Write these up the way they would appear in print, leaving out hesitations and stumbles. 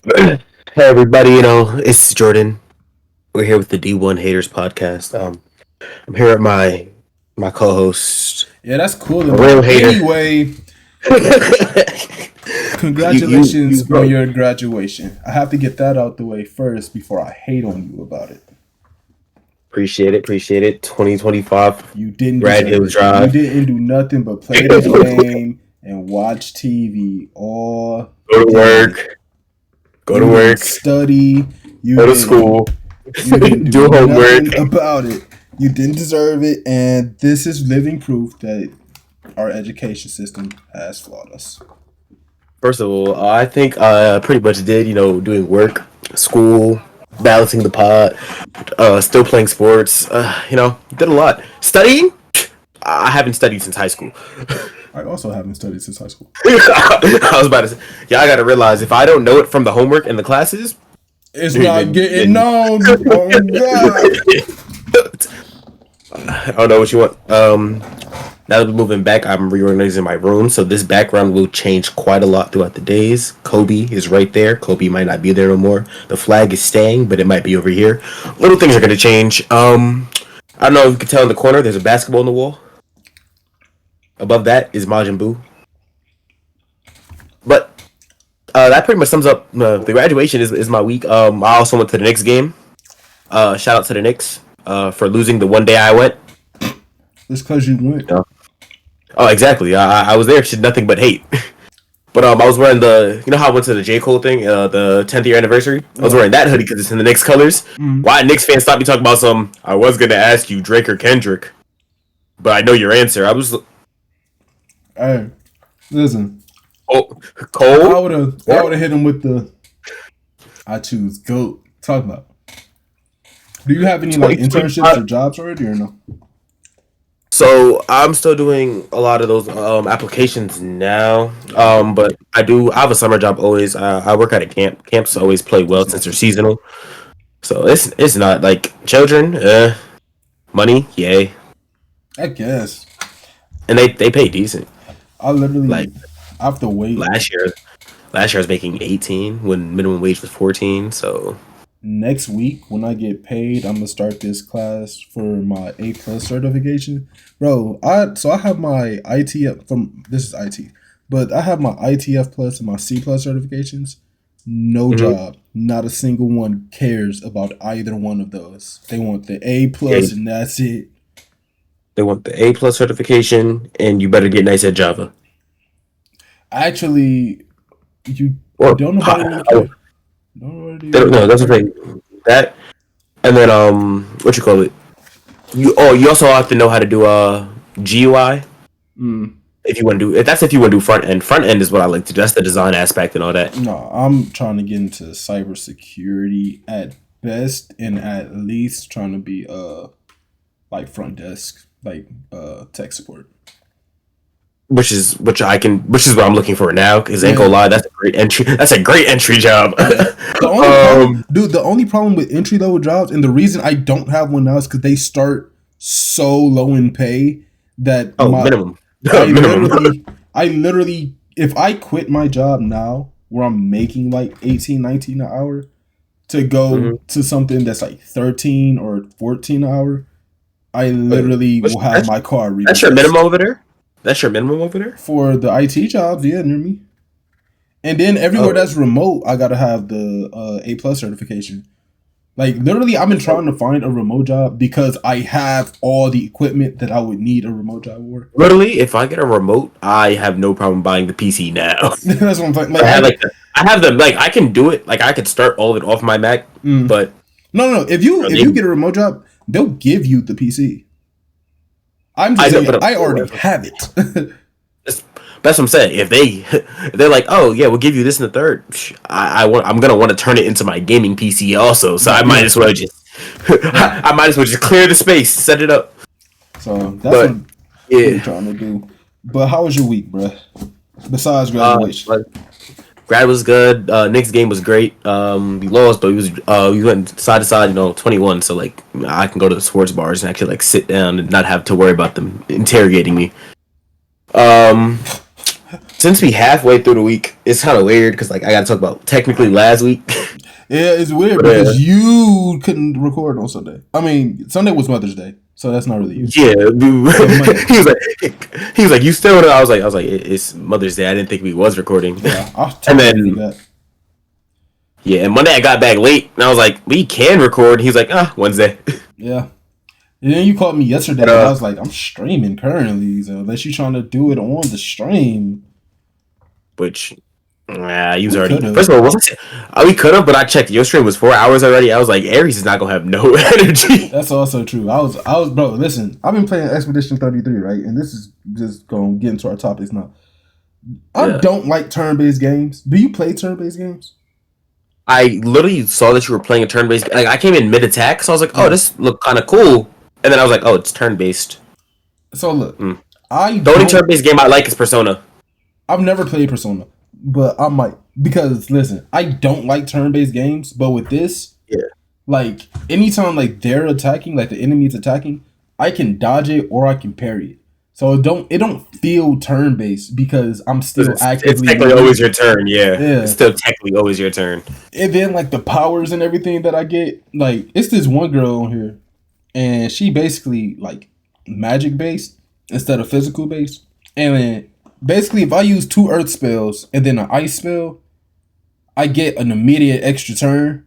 Hey everybody, it's Jordan. We're here with the D1 Haters podcast. I'm here at my co-host, Yeah, that's cool a and real all. hater. Anyway, You congratulations on bro. your graduation. I have to get that out the way first before I hate on you about it. Appreciate it. 2025 You didn't Rad deserve Hills it. You Drive. didn't do nothing but play the game and watch TV all Go to day. work. Go to You didn't work. study. You Go to didn't school. you didn't do Do homework. nothing about it. You didn't deserve it, and this is living proof that our education system has flawed us. First of all, I think I pretty much did, doing work, school, balancing the pot, still playing sports, did a lot. Studying? I haven't studied since high school. I also haven't studied since high school. I was about to say, yeah, I gotta realize if I don't know it from the homework and the classes, It's not getting then known. Oh God! I don't know what you want. Now that we're moving back, I'm reorganizing my room, so this background will change quite a lot throughout the days. Kobe is right there. Kobe might not be there no more. The flag is staying, but it might be over here. Little things are gonna change. I don't know if you can tell in the corner. There's a basketball on the wall. Above that is Majin Buu. But that pretty much sums up the graduation is my week. I also went to the Knicks game. Shout out to the Knicks for losing the one day I went. It's because you went. Yeah. Oh, exactly. I was there. Shit, nothing but hate. But I was wearing how I went to the J. Cole thing, the 10th year anniversary. I was wearing that hoodie because it's in the Knicks colors. Mm. Why Knicks fans stopped me talking about some? I was gonna ask you Drake or Kendrick, but I know your answer. I was Hey, listen. oh I Cole. would have hit him with the. I choose GOAT. Talk about. Do you have any like internships or jobs already or no? So I'm still doing a lot of those applications now. But I have a summer job always. I work at a camp. Camps always play well That's since they're nice. seasonal. So it's not like children. Money, yay, I guess. and they pay decent. I literally Like I have to wait last year, last year I was making 18 when minimum wage was 14. So next week when I get paid. I'm gonna start this class for my A+ certification, bro. I have my ITF from this is IT, but I have my ITF plus and my C+ certifications. No mhm. job, not a single one cares about either one of those. They want the A Yeah, plus and that's it. they want the A+ certification, and you better get nice at Java Actually, you or don't nobody really oh, care. Nobody really no, that's the care. thing. That and then what you call it? You also have to know how to do GUI Mm. if you want to do if you want to do front end. Front end is what I like to do. That's the design aspect and all that. No, I'm trying to get into cybersecurity at best, and at least trying to be like front desk, like tech support. Which is what I'm looking for now. Because ain't Yeah. gonna lie, that's a great entry. That's a great entry job. Yeah. The only problem, dude, the only problem with entry level jobs, and the reason I don't have one now is because they start so low in pay that Oh, minimum, I minimum. literally, I literally, if I quit my job now, where I'm making like 18, 19 an hour, to go hmm to something that's like 13 or 14 an hour, I Wait, literally which, will have my car that's your repossessed. minimum over there. That's your minimum over there. For the IT jobs, yeah, near me. And then everywhere Oh, that's remote, I gotta have the A+ certification. Like literally, I've been trying to find a remote job because I have all the equipment that I would need a remote job for. literally, if I get a remote, I have no problem buying the PC now. That's what I'm saying. I have I have them like I can do it. Like I could start all of it off my Mac, Mm. but No. If they, you get a remote job, they'll give you the PC. I'm just I know, saying, but I already have it. that's what I'm saying. If they're like, oh yeah, we'll give you this and the third. I'm gonna want to turn it into my gaming PC also. So I might Yeah, as well just yeah. I might as well just clear the space, set it up. So that's what But I'm really yeah, trying to do. But how was your week, bruh? Besides graduation. but grad was good. Knicks game was great. We lost, but we went side to side. 21. So like I can go to the sports bars and actually like sit down and not have to worry about them interrogating me. Um, Since we halfway through the week, it's kind of weird because like I got to talk about technically last week. Yeah, it's weird because you couldn't record on Sunday. I mean, Sunday was Mother's Day, so that's not really you. Yeah, dude. So Monday. he was like, you still? I was like, it's Mother's Day. I didn't think we was recording. Yeah, I'll And totally then yeah, and Monday I got back late, and I was like, we can record. He's like, Wednesday. Yeah. And then you called me yesterday, and I was like, I'm streaming currently, so unless you're trying to do it on the stream. Which, you was We already. could've. First of all, we could have, but I checked. Your stream was 4 hours already. I was like, Aries is not gonna have no energy. That's also true. I was, bro. Listen, I've been playing Expedition 33, right? And this is just going to get into our topics now. I don't like turn-based games. Do you play turn-based games? I literally saw that you were playing a turn-based. Like I came in mid-attack, so I was like, this looked kind of cool. And then I was like, it's turn-based. So look, the only turn-based game I like is Persona. I've never played Persona, but I might, because listen, I don't like turn-based games, but with this, like anytime like they're attacking, like the enemy is attacking, I can dodge it or I can parry it. So it don't feel turn-based because I'm still actively. It's technically always your turn, yeah. It's still technically always your turn. And then like the powers and everything that I get, like it's this one girl on here, and she basically like magic based instead of physical based. And then basically if I use 2 earth spells and then an ice spell, I get an immediate extra turn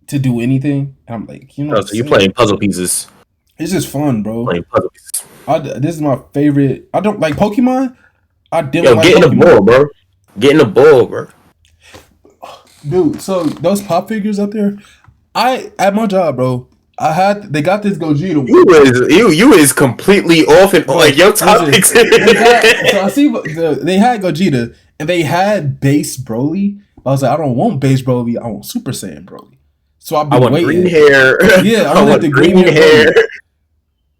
to do anything. And I'm like, so you're playing puzzle pieces. It's just fun, bro. Playing puzzle pieces. This is my favorite. I don't like Pokemon. I didn't like get in the Pokemon. ball, bro. Get in the ball, bro. Dude, so those pop figures out there, at my job, bro, they got this Gogeta. You is completely off and like your topics. So I see they had Gogeta and they had base Broly. I was like, I don't want base Broly. I want Super Saiyan Broly. So I've been waiting. Green hair. Yeah, I want the green hair.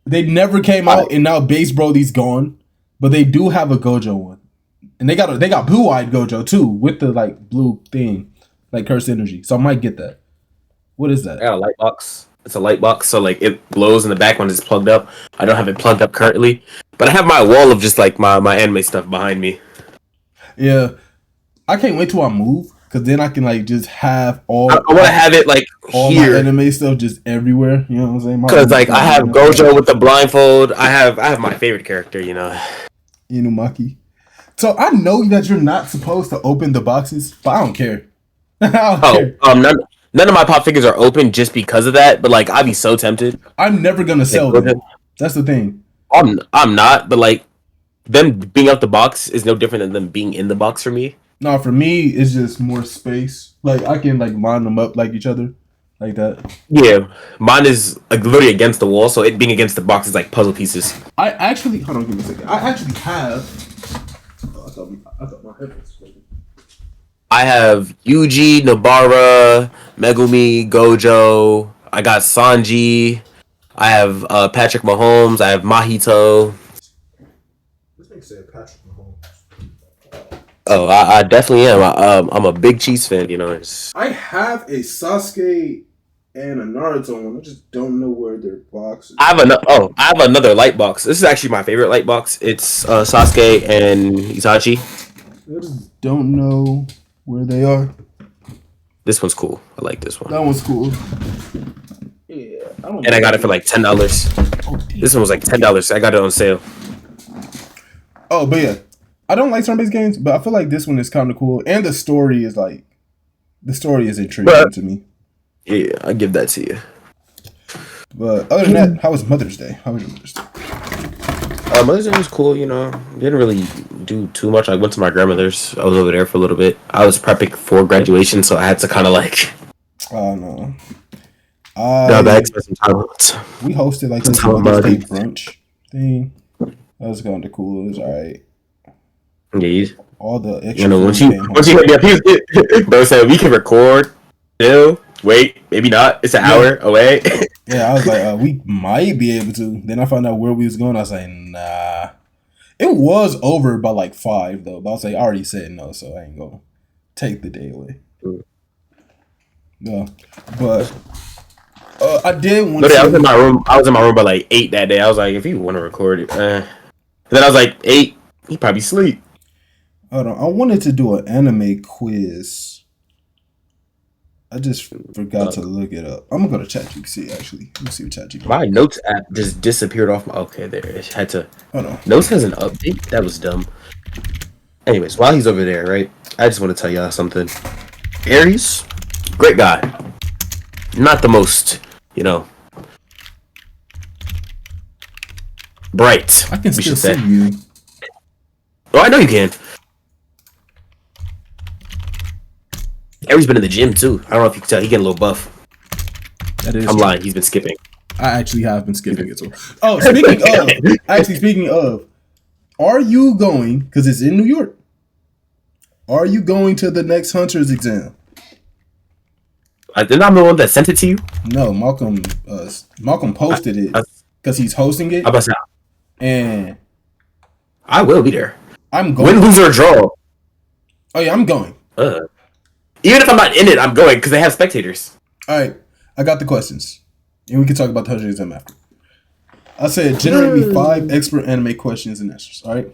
They never came out, and now base Broly's gone. But they do have a Gojo one, and they got blue-eyed Gojo too with the like blue thing, like cursed energy. So I might get that. What is that? I got a light box. It's a light box, so like it glows in the back when it's plugged up. I don't have it plugged up currently, but I have my wall of just like my anime stuff behind me. Yeah, I can't wait till I move. Cause then I can like just have all. I want to have it like all here. My anime stuff just everywhere. You know what I'm saying? Because like I have Gojo with the blindfold. I have my favorite character. Inumaki. So I know that you're not supposed to open the boxes, but I don't care. Care. None of my pop figures are open just because of that. But like I'd be so tempted. I'm never gonna sell them. That's the thing. I'm not. But like them being out the box is no different than them being in the box for me. No, for me, it's just more space. Like, I can, like, line them up like each other. Like that. Yeah. Mine is, like, literally against the wall, so it being against the box is like puzzle pieces. I actually... Hold on, give me a second. I actually have... Oh, I thought my head was floating. I have Yuji, Nobara, Megumi, Gojo. I got Sanji. I have Patrick Mahomes. I have Mahito. This makes sense, Patrick Mahomes. Oh, I definitely am. I'm a big Chiefs fan, I have a Sasuke and a Naruto one. I just don't know where their box is. I have another light box. This is actually my favorite light box. It's Sasuke and Itachi. I just don't know where they are. This one's cool. I like this one. That one's cool. Yeah, I got it for like $10. Oh, this one was like $10. I got it on sale. Oh, but yeah. I don't like turn-based games, but I feel like this one is kind of cool. And the story is intriguing to me. Yeah, I give that to you. But other than that, how was Mother's Day? How was your Mother's Day? Mother's Day was cool, Didn't really do too much. I went to my grandmother's. I was over there for a little bit. I was prepping for graduation, so I had to kind of like... Oh, no. I spent some time. We hosted like this Mother's Day brunch thing. That was kind of cool. It was alright. Yeah. All the extra. Once you hit me up, bro said we can record. Wait, maybe not. It's an hour away. Yeah, I was like, we might be able to. Then I found out where we was going. I was like, nah. It was over by like 5 though. But I was like, I already said no, so I ain't gonna take the day away. No, but I did want. I was in my room by like 8 that day. I was like, if you want to record it, and then I was like 8. He probably sleep. Hold on. I wanted to do an anime quiz. I just forgot to look it up. I'm gonna go to ChatGPT actually. Let me see what ChatGPT. My notes app just disappeared off my. Okay, there. It had to. Hold on. Notes has an update. That was dumb. Anyways, while he's over there, right? I just want to tell y'all something. Aries, great guy. Not the most, bright. I can we still should say. see you. Oh, I know you can. Aries been in the gym too. I don't know if you can tell. He getting a little buff. That is. I'm lying. He's been skipping. I actually have been skipping it too. Oh, speaking of, are you going? Because it's in New York. Are you going to the next Hunter's exam? Didn't I the one that sent it to you? No, Malcolm. Malcolm posted it because he's hosting it. How about that? And I will be there. I'm going. Win, lose, or draw. Oh yeah, I'm going. Even if I'm not in it, I'm going because they have spectators. All right, I got the questions, and we can talk about the Hunter's exam after. I said generate me 5 expert anime questions and answers. All right,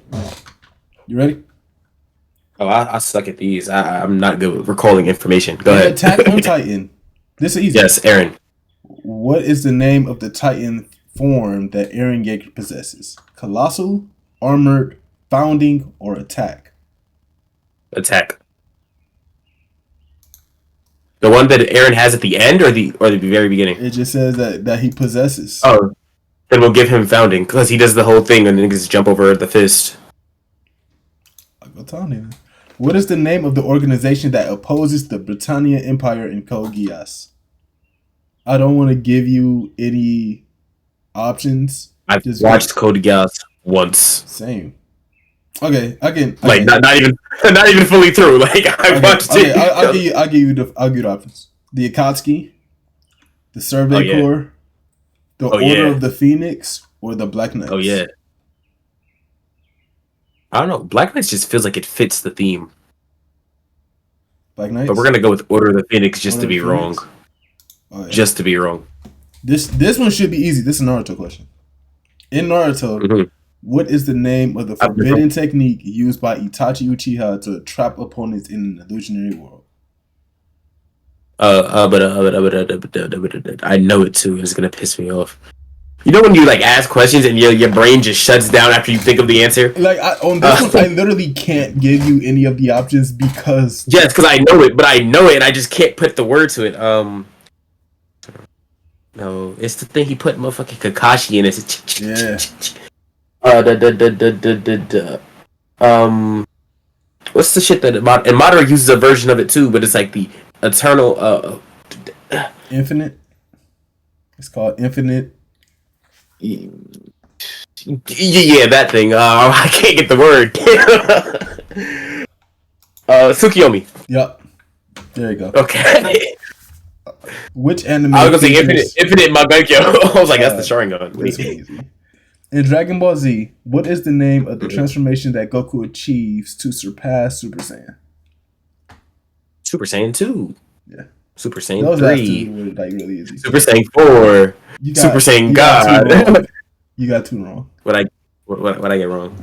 you ready? Oh, I suck at these. I'm not good with recalling information. Go ahead. Attack on Titan. This is easy. Yes, Aaron. What is the name of the Titan form that Eren Yeager possesses? Colossal, Armored, Founding, or Attack? Attack. The one that Eren has at the end, or the very beginning? It just says that he possesses. Oh, then we'll give him Founding because he does the whole thing and then just jump over the fist. I'll go tell him. What is the name of the organization that opposes the Britannia Empire in Code Geass? I don't want to give you any options. I've watched Code Geass once. Same. Okay, again. Like not even fully through. Like I watched it. I'll give you the options. The Akatsuki, the Survey Corps, the Order of the Phoenix, or the Black Knights. Oh yeah. I don't know. Black Knights just feels like it fits the theme. Black Knights? But we're going to go with Order of the Phoenix just to be wrong. Oh, yeah. Just to be wrong. This one should be easy. This is a Naruto question. In Naruto, what is the name of the forbidden technique used by Itachi Uchiha to trap opponents in an illusionary world? I know it too. It's going to piss me off. You know when you like ask questions and your brain just shuts down after you think of the answer? Like on this one, I literally can't give you any of the options because because I know it, but I know it and I just can't put the word to it. No, it's the thing he put motherfucking Kakashi in. It's what's the shit that Madara uses a version of it too, but it's like the eternal Infinite. It's called Infinite. Yeah, that thing. I can't get the word. Tsukiyomi. Yep. There you go. Okay. Which anime? I was gonna say Infinite Magenkyo. I was like, that's the Sharingan. Easy. In Dragon Ball Z, what is the name of the transformation that Goku achieves to surpass Super Saiyan? Super Saiyan 2. Yeah. Super Saiyan 3. Were, like, really easy. Super Saiyan 4. Super Saiyan God. You got 2 wrong. What I get wrong?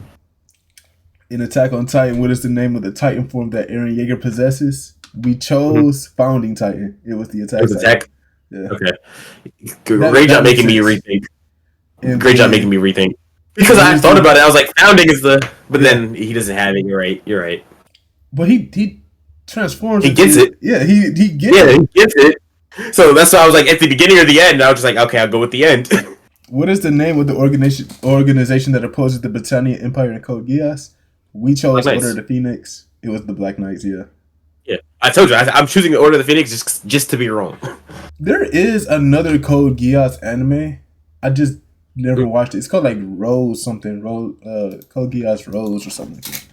In Attack on Titan, what is the name of the Titan form that Eren Yeager possesses? We chose Founding Titan. It was the Attack. It was Attack? Yeah. Okay. Great job making me rethink. Great job making me rethink. Because I thought about it, I was like, Founding is the... But then he doesn't have it. You're right. But he transforms. He gets it. Yeah, he gets it. Yeah, he gets it. So that's why I was like, at the beginning or the end, I was just like, okay, I'll go with the end. What is the name of the organization that opposes the Britannia Empire in Code Geass? We chose Order of the Phoenix. It was the Black Knights, yeah. Yeah, I told you, I'm choosing the Order of the Phoenix just to be wrong. There is another Code Geass anime. I just never watched it. It's called like Rose something. Code Geass Rose or something like that.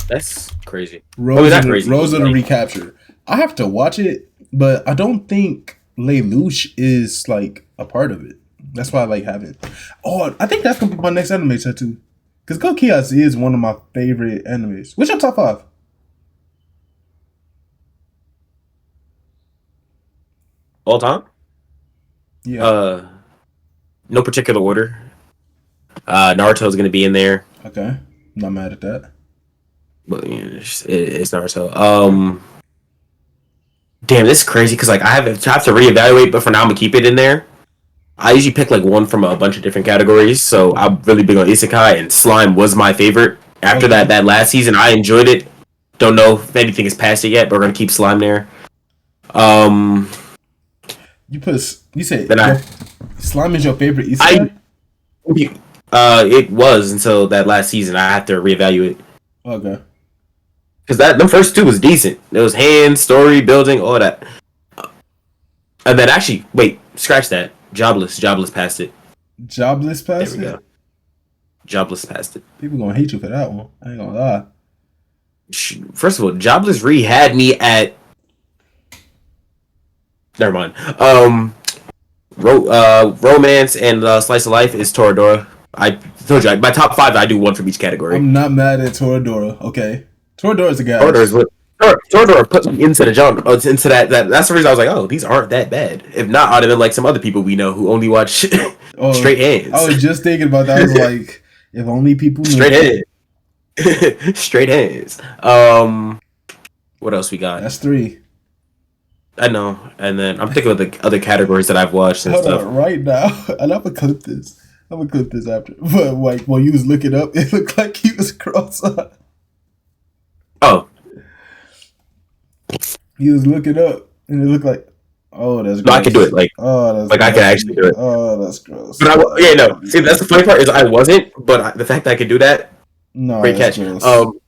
That's crazy. Rose of the Recapture. I have to watch it, but I don't think Lelouch is like a part of it. That's why I like having it. Oh, I think that's gonna be my next anime tattoo. Because Code Geass is one of my favorite animes. What's your top 5? All time? Yeah. No particular order. Naruto's gonna be in there. Okay, not mad at that. But yeah, it's Naruto. Damn, this is crazy because like I have to reevaluate, but for now I'm gonna keep it in there. I usually pick like one from a bunch of different categories, so I'm really big on isekai, and slime was my favorite. After Okay, that last season, I enjoyed it. Don't know if anything is past it yet, but we're gonna keep slime there. Um, you said then your slime is your favorite I, isekai? it was until that last season. I had to reevaluate Okay, because that the first two was decent. It was hand, story, building, all that. And then actually, wait, scratch that. Jobless passed it. jobless There past we go. it. Jobless passed it. People gonna hate you for that one. I ain't gonna lie. First of all, Jobless Re had me at. Never mind. Romance and Slice of Life is Toradora. I told you my top five. I do one from each category. I'm not mad at Toradora. Okay, Toradora's a Toradora is gas. what. Toradora puts me into the genre. Into that. That's the reason I was like, oh, these aren't that bad. If not, I'd have been like some other people we know who only watch Oh, straight I hands. was just thinking about that. I was like, if only people Straight knew. hands. Straight hands. What else we got? That's three. I know. And then I'm thinking of the other categories that I've watched and Hold stuff. on, right now, and I'm gonna clip this. I'm gonna clip this after. But like while you was looking up, it looked like he was cross-eyed. Oh, He was looking up, and it looked like, oh, that's no, I can do gross. it. Oh, that's Like I can nasty. actually do it. Oh, that's gross. But yeah, no. See, that's the funny part is I wasn't, but the fact that I could do that, No, great that's catch. gross. Oh,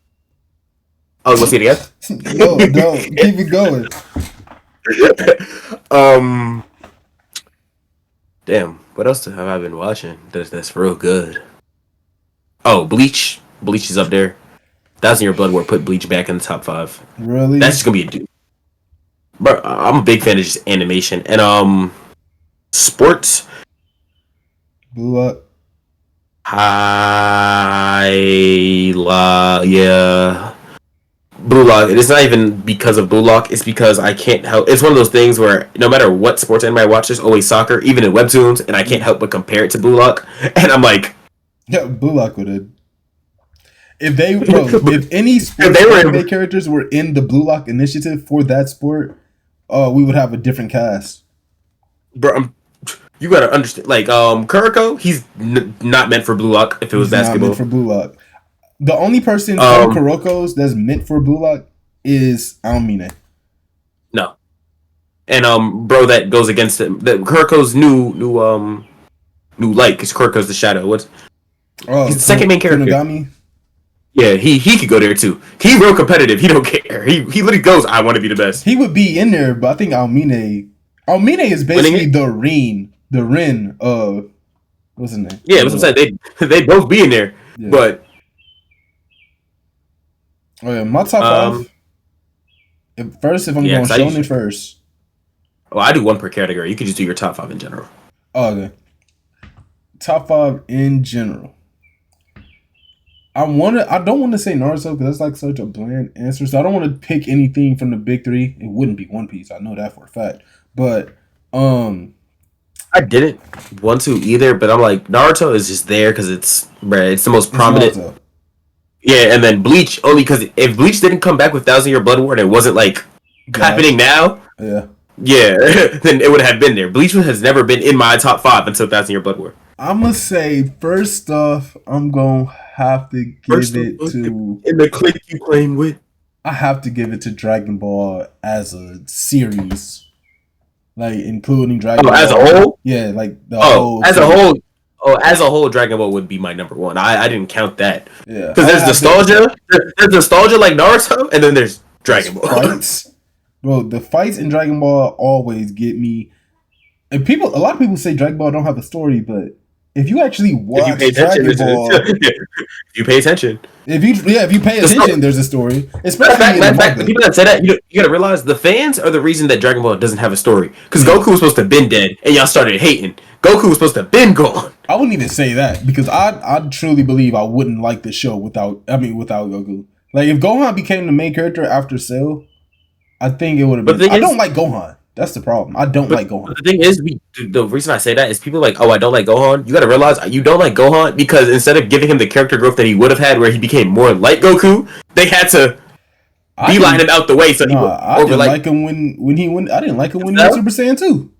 we'll see it again. No, no, keep it going. um, damn. What else have I been watching? That's real good. Oh, Bleach. Bleach is up there. 1,000 Year Blood War put Bleach back in the top five. Really? That's just gonna be a dude. Bro, I'm a big fan of just animation and sports. Blew up. Yeah. Blue Lock. It's not even because of Blue Lock. It's because I can't help. It's one of those things where no matter what sports anime I watch, there's always soccer, even in webtoons, and I can't help but compare it to Blue Lock. And I'm like, Yeah, Blue Lock would have. If they, bro, if any sports they were anime characters were in the Blue Lock initiative for that sport, we would have a different cast. bro, you gotta understand. Like, Kuroko, he's not meant for Blue Lock. If it was He's not basketball, meant for Blue Lock. The only person Um, from Kuroko's that's meant for Blue Lock is Aomine. no. And bro, that goes against him. That Kuroko's new light because Kuroko's the shadow. What's Oh, he's the second main character? Kunigami? Yeah, he could go there too. He real competitive. He don't care. He literally goes, I want to be the best. He would be in there, but I think Aomine is basically the Rin of what's his name? Yeah, that's what I'm saying. They both be in there, Yeah. but Oh yeah, my top five. If I'm yeah, going 'cause I shonen usually- first. I do one per category. You could just do your top five in general. Oh, okay. Top five in general. I don't want to say Naruto because that's like such a bland answer. So I don't want to pick anything from the big three. It wouldn't be One Piece. I know that for a fact. But I didn't want to either, but I'm like Naruto is just there because it's the most prominent. Naruto. Yeah, and then Bleach only because if Bleach didn't come back with 1,000 Year Blood War and it wasn't like happening now, Yeah. then it would have been there. Bleach has never been in my top five until 1,000 Year Blood War. I'm gonna say first off, I'm gonna have to give it to. In the clique you playing with. I have to give it to Dragon Ball as a series, like including Dragon Ball. As a whole? Yeah, like the Oh, whole. as a whole. Oh, as a whole, Dragon Ball would be my number one. I didn't count that. Yeah, Because there's nostalgia. There's nostalgia like Naruto, and then there's Dragon Ball. Fights, bro. The fights in Dragon Ball always get me. And a lot of people say Dragon Ball don't have a story, but if you actually watch Dragon Ball, if you pay attention, if you pay attention, there's a story. Especially matter in of fact, the people that say that you gotta realize the fans are the reason that Dragon Ball doesn't have a story. Because Goku was supposed to have been dead, and y'all started hating. Goku was supposed to have been gone. I wouldn't even say that because I truly believe I wouldn't like the show without Goku. Like if Gohan became the main character after Cell, I think it would have been. I don't like Gohan. That's the problem. I don't like But Gohan. the thing is, the reason I say that is people are like, oh, I don't like Gohan. You got to realize you don't like Gohan because instead of giving him the character growth that he would have had, where he became more like Goku, they had to I beeline him didn't. out the way so he would Nah, I over didn't like like him when he went. I didn't like him when he went himself. Super Saiyan 2.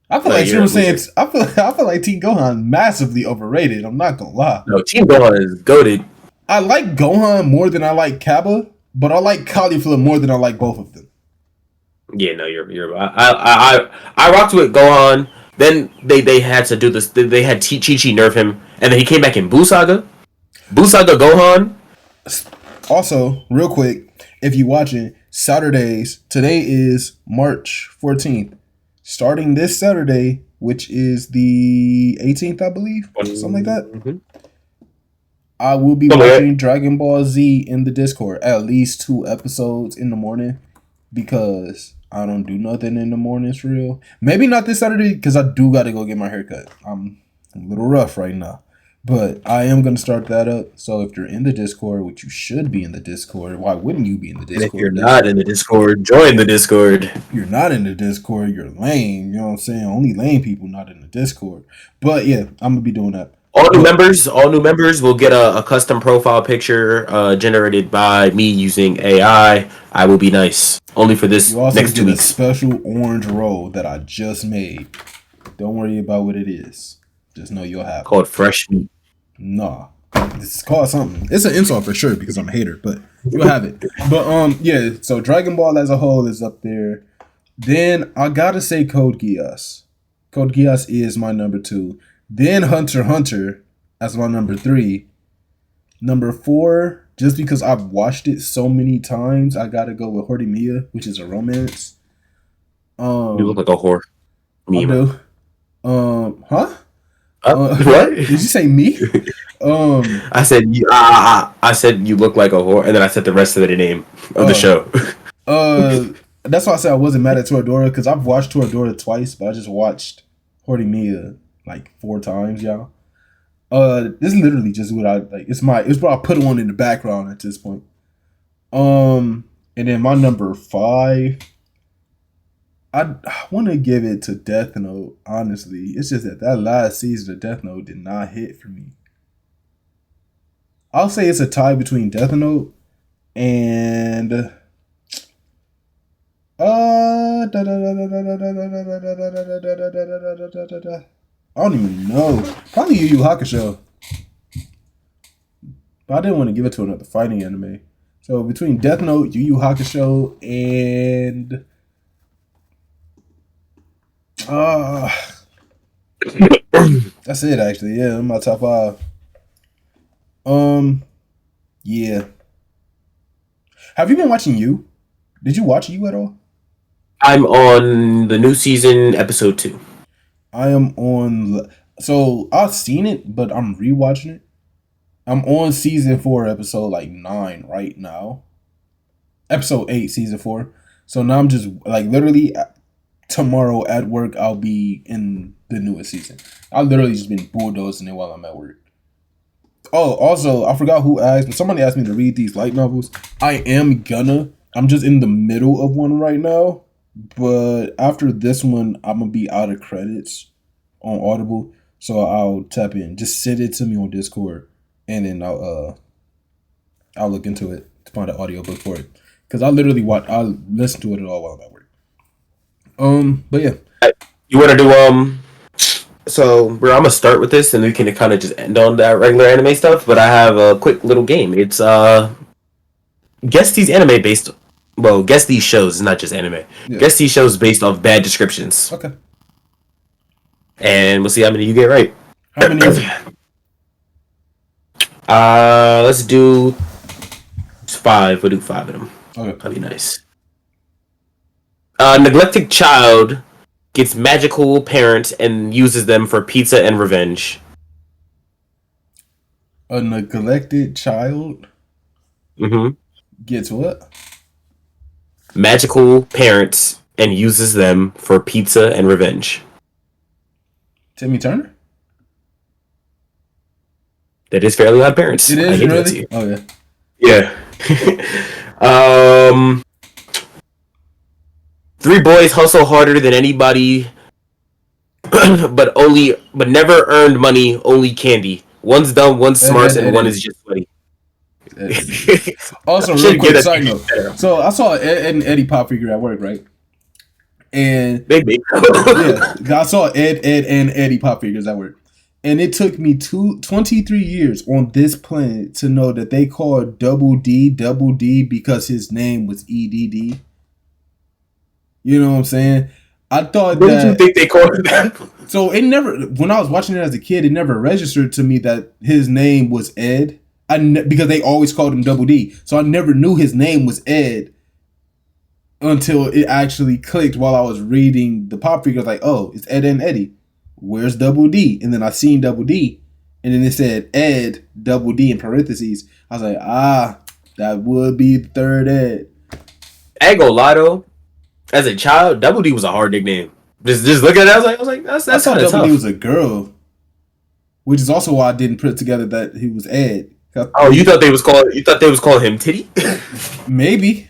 I feel Well, like you're Super a loser. Saiyan. I feel like Teen Gohan massively overrated. I'm not gonna lie. No, Team Gohan is goaded. I like Gohan more than I like Kappa, but I like Caulifla more than I like both of them. Yeah, no, you're. I rocked with Gohan. Then they had to do this. They had Chi Chi nerf him, and then he came back in Buu Saga. Buu Saga Gohan. Also, real quick, if you watching Saturdays, today is March 14th. Starting this Saturday, which is the 18th, I believe, something like that. Mm-hmm. I will be Oh, watching Dragon Ball Z in the Discord, at least 2 episodes in the morning, because I don't do nothing in the mornings for real. Maybe not this Saturday because I do got to go get my haircut. I'm a little rough right now, but I am going to start that up. So if you're in the Discord, which you should be in the Discord, why wouldn't you be in the And if you're Discord? not in the Discord, join the Discord. If you're not in the Discord, you're lame. You know what I'm saying? Only lame people not in the Discord. But yeah, I'm gonna be doing that. But All new members will get a custom profile picture generated by me using AI. I will be nice. Only for this you also next 2 get a weeks. special orange roll that I just made. Don't worry about what it is. Just know you'll have it. Called Fresh Meat. Nah. This is called something. It's an insult for sure because I'm a hater, but you'll have it. But yeah, so Dragon Ball as a whole is up there. Then I gotta say Code Geass. Code Geass is my number 2. Then Hunter x Hunter as my number 3. Number 4, just because I've watched it so many times, I gotta go with Horimiya, which is a romance. You look like a whore. I Meme. do. Huh? What? Did you say me? I said I said you look like a whore, and then I said the rest of the name of the show. That's why I said I wasn't mad at Toradora because I've watched Toradora twice, but I just watched Horimiya like 4 times, y'all. This is literally just what I like. It's what I put on in the background at this point. And then my number 5, I want to give it to Death Note. Honestly, it's just that last season of Death Note did not hit for me. I'll say it's a tie between Death Note and I don't even know. Probably Yu Yu Hakusho. But I didn't want to give it to another fighting anime. So between Death Note, Yu Yu Hakusho, and that's it actually. Yeah, my top 5. Yeah. Have you been watching You? Did you watch You at all? I'm on the new season, episode 2. I am on. So I've seen it, but I'm rewatching it. I'm on season 4, episode like 9 right now. Episode 8, season 4. So now I'm just like literally tomorrow at work I'll be in the newest season. I've literally just been bulldozing it while I'm at work. Oh, also I forgot who asked, but somebody asked me to read these light novels. I am gonna. I'm just in the middle of one right now. But after this one, I'm gonna be out of credits on Audible, so I'll tap in. Just send it to me on Discord, and then I'll look into it to find an audiobook for it. Cause I literally I'll listen to it all while I'm at work. But yeah, You want to do So I'm gonna start with this, and we can kind of just end on that regular anime stuff. But I have a quick little game. It's guess these anime based. Well, guess these shows. It's not just anime. yeah. Guess these shows based off bad descriptions, Okay. and we'll see how many you get right. How many is it? Let's do 5. We'll do 5 of them. Okay. That'd be nice. Neglected child gets magical parents and uses them for pizza and revenge. A neglected child Mm-hmm. gets what? Magical parents and uses them for pizza and revenge. Timmy Turner? That is Fairly Odd Parents. It I is gave that to really? you. Oh yeah. Yeah. Three boys hustle harder than anybody, but never earned money. Only candy. One's dumb, one's smart, and one is Eddie. just funny. Eddie. I Also, real should give quick that side to note. you. So I saw Ed and Eddie pop figure at work, right? And Maybe. yeah, I saw Ed, and Eddie pop figures at work. And it took me 23 years on this planet to know that they called Double D because his name was EDD. You know what I'm saying? I thought What did you that. think they called that? So it never, when I was watching it as a kid, it never registered to me that his name was Ed. Because they always called him Double D. So I never knew his name was Ed until it actually clicked while I was reading the pop figure. I was like, oh, it's Ed and Eddie. Where's Double D? And then I seen Double D, and then it said Ed Double D in parentheses. I was like, that would be the third Ed. I ain't gonna lie though. As a child, Double D was a hard nickname. Just looking at it, I was like, that's I thought kind of Double tough. D was a girl, which is also why I didn't put together that he was Ed. Oh, you thought they was calling him Titty? Maybe,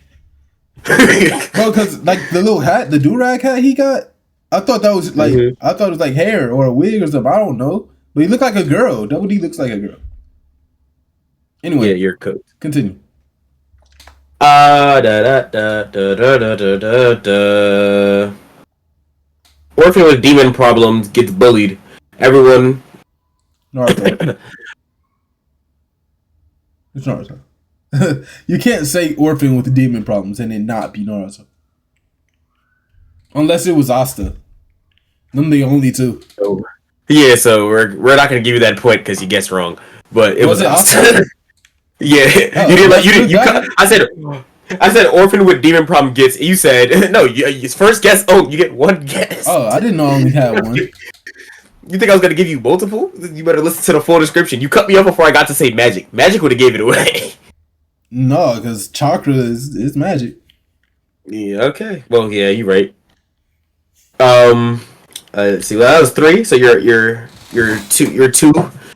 bro, because like the little hat, the do-rag hat he got, I thought that was like I thought it was like hair or a wig or something. I don't know, but he looked like a girl. Double D looks like a girl. Anyway, Yeah, you're cooked. Continue. Orphan with demon problems gets bullied. Everyone. Naruto. It's Naruto. You can't say orphan with demon problems and it not be Naruto. Unless it was Asta. Them the only two. Yeah, so we're not gonna give you that point because you guessed wrong. But it was Asta. Yeah, you didn't like you didn't you. I said orphan with demon problem gets. You said no. You first guess. Oh, you get one guess. Oh, I didn't know I only had one. You think I was gonna give you multiple? You better listen to the full description. You cut me off before I got to say magic. Magic would have gave it away. No, because chakra is magic. Yeah. Okay. Well, yeah, you're right. Let's see. Well, that was three. So you're two.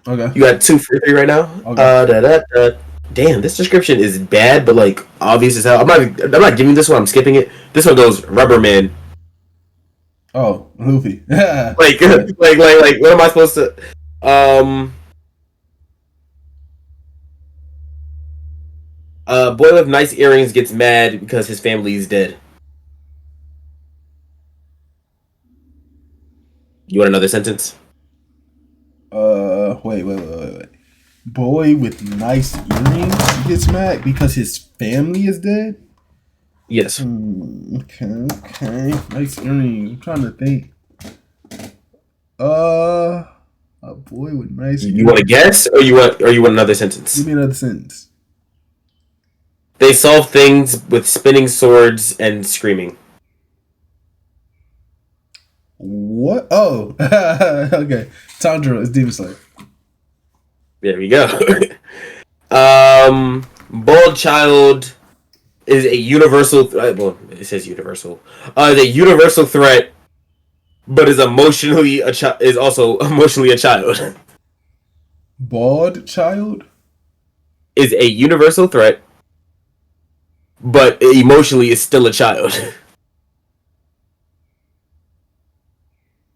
Okay. You got 2 for 3 right now. Okay. Damn, this description is bad, but like obvious as hell. I'm not giving this one. I'm skipping it. This one goes Rubber Man. Oh, Luffy. like what am I supposed to? Boy with nice earrings gets mad because his family is dead. You want another sentence? Wait. Boy with nice earrings gets mad because his family is dead? Yes. Okay. Nice earrings. I'm trying to think. A boy with nice earrings. You want to guess, or you want another sentence? Give me another sentence. They solve things with spinning swords and screaming. What? Oh, okay. Tanjiro is Demon Slayer. There we go. Bald child is a universal. Well, it says universal. The universal threat, but is emotionally is also emotionally a child. Bald child is a universal threat, but emotionally is still a child.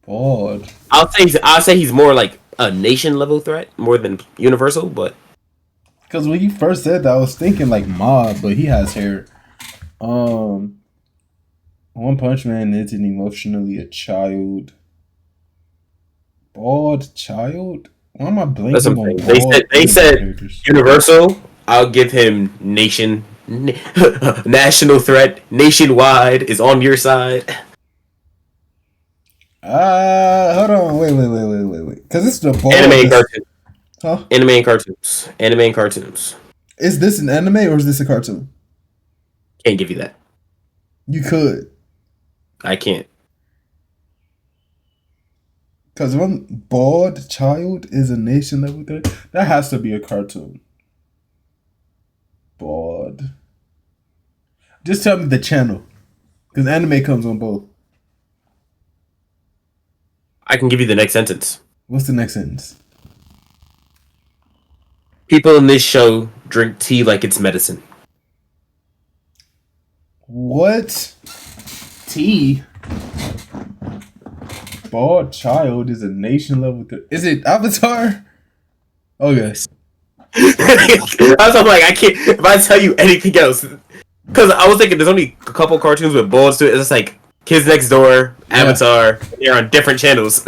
Bald. I'll say he's more like a nation level threat more than universal, but because when you first said that, I was thinking like Mob, but he has hair. One Punch Man isn't emotionally a child. Bald child? Why am I blanking on bald? They said characters? Universal. I'll give him national threat, nationwide is on your side. Hold on, wait. Because it's the bald. Anime and cartoons. Huh? Anime and cartoons. Is this an anime or is this a cartoon? Can't give you that. You could. I can't. Because one bald child is a nation level threat, that has to be a cartoon. Bald. Just tell me the channel. Because anime comes on both. I can give you the next sentence. What's the next sentence? People in this show drink tea like it's medicine. What? T. Bald child is a nation level. Is it Avatar? Okay. I was like, I can't. If I tell you anything else, because I was thinking there's only a couple cartoons with balls to it. It's just like Kids Next Door, Avatar. They're on different channels.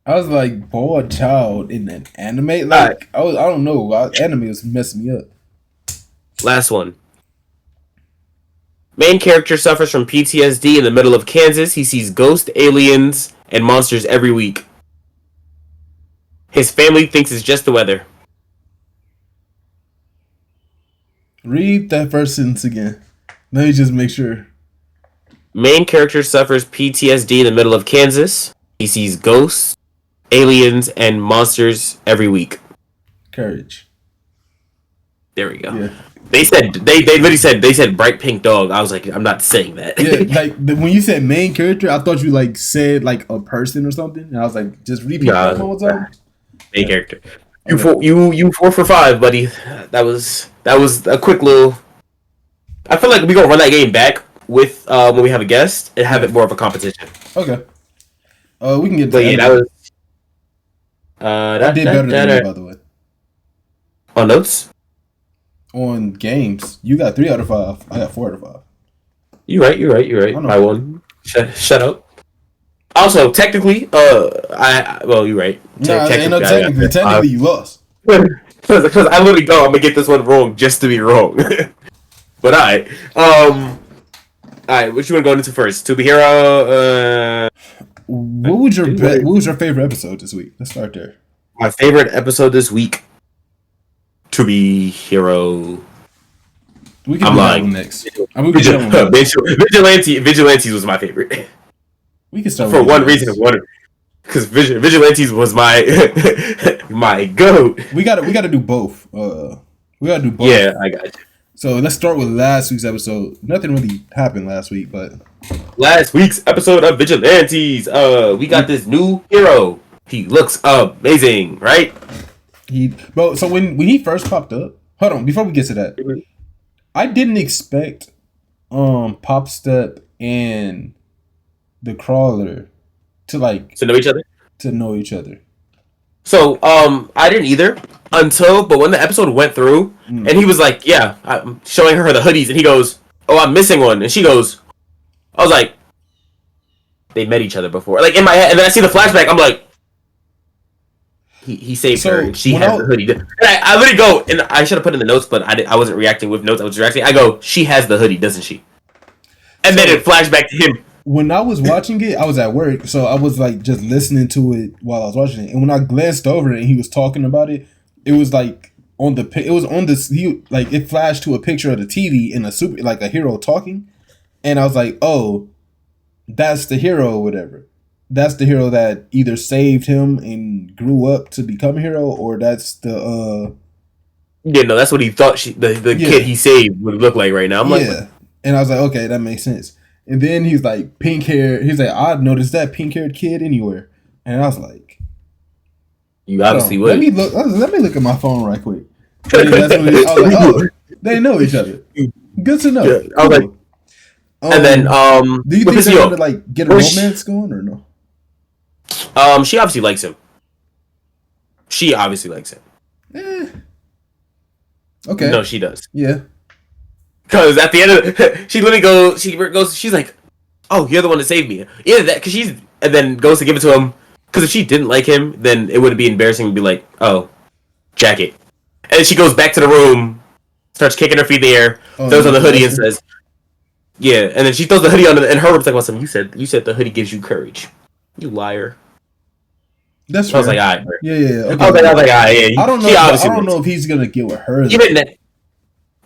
I was like, bald child in an anime. Like I don't know. Anime was messing me up. Last one. Main character suffers from PTSD in the middle of Kansas. He sees ghosts, aliens, and monsters every week. His family thinks it's just the weather. Read that first sentence again. Let me just make sure. Main character suffers PTSD in the middle of Kansas. He sees ghosts, aliens, and monsters every week. Courage. There we go. Yeah. They literally said bright pink dog. I was like, I'm not saying that. Yeah, like when you said main character, I thought you like said like a person or something, and I was like, just repeat that one more time. Main character. You 4 for 5, buddy. That was a quick little. I feel like we gonna run that game back with when we have a guest and have it more of a competition. Okay. We can get. But yeah, that was. I did better than you, by the way. On notes. On games, you got 3 out of 5. I got 4 out of 5. You're right. I won. Shut up. Also, technically, you're right. Technically, you lost. Because I literally go, I'm gonna get this one wrong just to be wrong. But alright, what you want to go into first? To be hero. What was your favorite episode this week? Let's start there. My favorite episode this week. To be hero. We can do that one next. Vigilantes was my favorite. We can start for one reason. Because Vigilantes was my my goat. We gotta do both. We gotta do both. Yeah, I got you. So let's start with last week's episode. Nothing really happened last week, but last week's episode of Vigilantes, we got this new hero. He looks amazing, right? So when he first popped up, hold on, before we get to that, I didn't expect Pop Step and the Crawler to know each other. So I didn't either but when the episode went through and he was like, yeah, I'm showing her the hoodies and he goes, oh, I'm missing one, and she goes, I was like, they met each other before, like in my head, and then I see the flashback, I'm like, he saved her and she has the hoodie. And I literally go, and I should have put in the notes, but I wasn't reacting with notes, I was reacting. I go, she has the hoodie, doesn't she? And then it flashed back to him. When I was watching it, I was at work, so I was like just listening to it while I was watching it. And when I glanced over it and he was talking about it, it was like it flashed to a picture of the TV and a hero talking, and I was like, oh, that's the hero or whatever. That's the hero that either saved him and grew up to become a hero, or that's the yeah, no, that's what he thought the kid he saved would look like right now. I'm like, and I was like, okay, that makes sense. And then he's like, pink hair. He's like, I'd noticed that pink haired kid anywhere. And I was like, you obviously would. Let me look at my phone right quick. And that's when I was like, oh, they know each other. Good to know. Yeah, I was like, and then do you think they're going to like get a romance going or no? She obviously likes him. Okay. No, she does. Yeah. Because at the end of she literally goes, she's like, oh, you're the one that saved me. Yeah, that, because and then goes to give it to him. Because if she didn't like him, then it would be embarrassing to be like, oh, jacket. And she goes back to the room, starts kicking her feet in the air, throws on the hoodie and says, yeah. And then she throws the hoodie on and her room's like, listen, you said the hoodie gives you courage. You liar. That's right. I was like, all right. Yeah. Okay. I was like, all right, yeah. I don't know if he's going to get with her.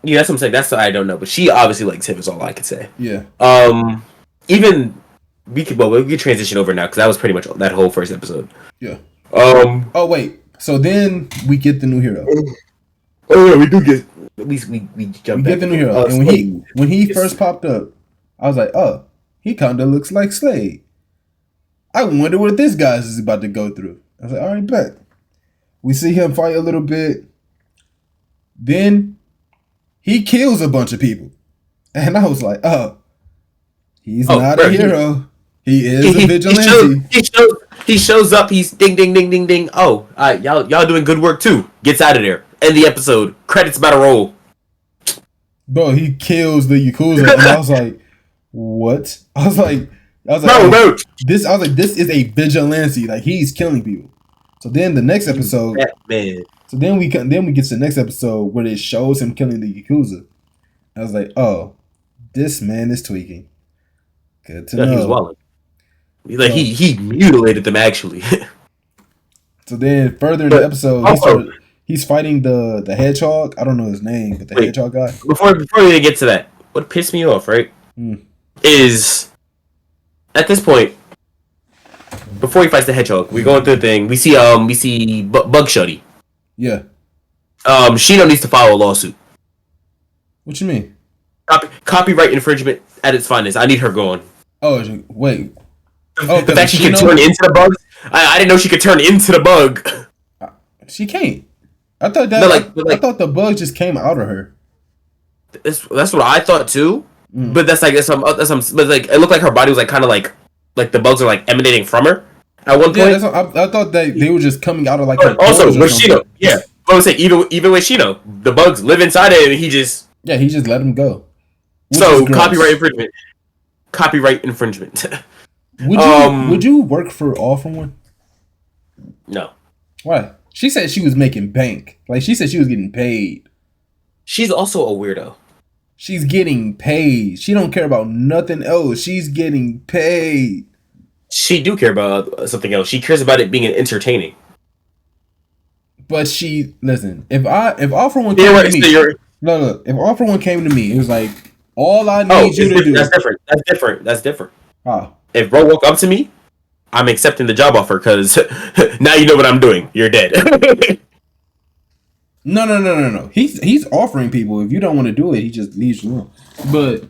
Yeah, that's what I'm saying. That's what I don't know, but she obviously likes him. Is all I could say. Yeah. Even we could transition over now because that was pretty much that whole first episode. Yeah. Oh wait. So then we get the new hero. Oh yeah, we do get. At least we jump. We get the new hero, and when he first popped up, I was like, oh, he kind of looks like Slade. I wonder what this guy is about to go through. I was like, all right, bet. We see him fight a little bit. Then he kills a bunch of people. And I was like, oh, He's Oh, not a bro, hero. He is a he vigilante. he shows up. He's ding ding ding ding ding. Oh, y'all doing good work too. Gets out of there. End the episode. Credits about to roll. Bro, he kills the Yakuza, and I was like, what? I was like, Bro. this is a vigilante. Like, he's killing people. So then the next episode, Man. so then we get to the next episode where it shows him killing the Yakuza. I was like, oh, this man is tweaking. Good to know. He was walling. Like he mutilated them actually. So then further in the episode, he's fighting the hedgehog. I don't know his name, but the hedgehog guy. Before we get to that, what pissed me off, right, is at this point, before he fights the hedgehog, we go through the thing. We see Bug Shuddy. Yeah. Shino needs to file a lawsuit. What you mean? Copyright infringement at its finest. I need her going. Oh wait. Oh, the fact she can turn into the bugs. I didn't know she could turn into the bug. She can't. I thought that. No, I thought the bug just came out of her. That's what I thought too. But that's some. But like it looked like her body was like kind of like the bugs are like emanating from her at one point. Yeah, I thought that they were just coming out of like. Her also, with Shino, yeah. I was saying even with Shino, the bugs live inside it, and he just let him go. So copyright infringement. Would you work for All For One? No. Why? She said she was making bank. Like, she said she was getting paid. She's also a weirdo. She's getting paid. She don't care about nothing else. She's getting paid. She do care about something else. She cares about it being entertaining. But listen. If All For One came to me, if All For One came to me, it was like, all I need you to do. That's different. How? If bro woke up to me, I'm accepting the job offer because now you know what I'm doing. You're dead. No. He's offering people. If you don't want to do it, he just leaves you alone. But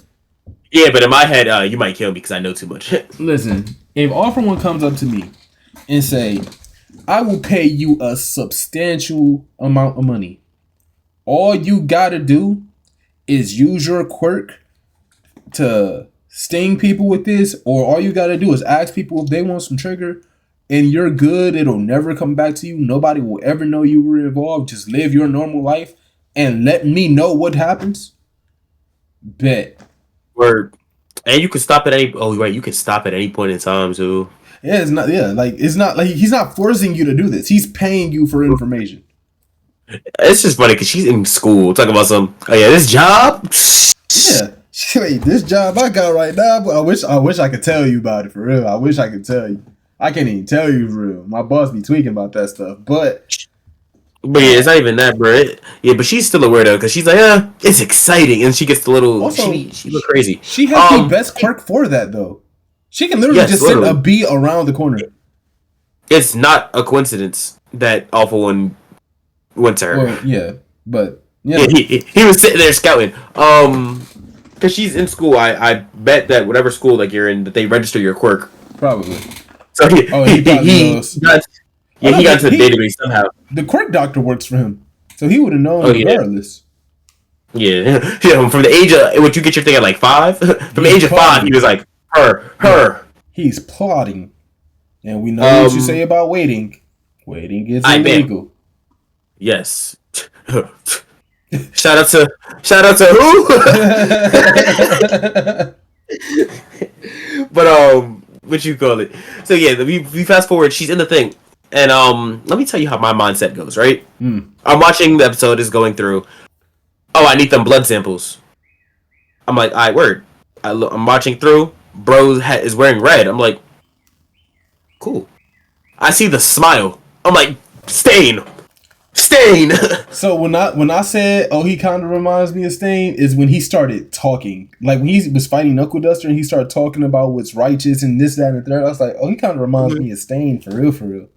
in my head, you might kill me because I know too much. Listen, if All For One comes up to me and say, I will pay you a substantial amount of money. All you gotta do is use your quirk to sting people with this, or all you gotta do is ask people if they want some trigger, and you're good. It'll never come back to you. Nobody will ever know you were involved. Just live your normal life and let me know what happens. Bet. Word. And you can stop at any. Oh, right. You can stop at any point in time too. Yeah, it's not. Yeah, like it's not like he's not forcing you to do this. He's paying you for information. It's just funny because she's in school talking about this job. Yeah. Wait, this job I got right now, but I wish I could tell you about it for real. I wish I could tell you. I can't even tell you for real. My boss be tweaking about that stuff, but yeah, it's not even that, bro. But she's still a weirdo because she's like, it's exciting, and she gets the little. Also, she look crazy. She has the best quirk for that though. She can literally just send a bee around the corner. It's not a coincidence that All For One went to her. Well, yeah, but he was sitting there scouting. Because she's in school, I bet that whatever school like you're in, that they register your quirk. Probably. So he got into the database somehow. The quirk doctor works for him, so he would have known regardless. Yeah. From the age of what you get your thing at like 5. From the age of 5, he was like her. He's plotting, and we know what you say about waiting. Waiting is illegal. Yes. Shout out to who? But what you call it? So yeah, we fast forward. She's in the thing, and let me tell you how my mindset goes. Right, I'm watching the episode. Is going through. Oh, I need them blood samples. I'm like, all right, word. I'm watching through. Bro is wearing red. I'm like, cool. I see the smile. I'm like, Stain. So when I said, oh, he kind of reminds me of Stain, is when he started talking. Like when he was fighting Knuckle Duster and he started talking about what's righteous and this, that, and the third. I was like, oh, he kind of reminds me of Stain for real.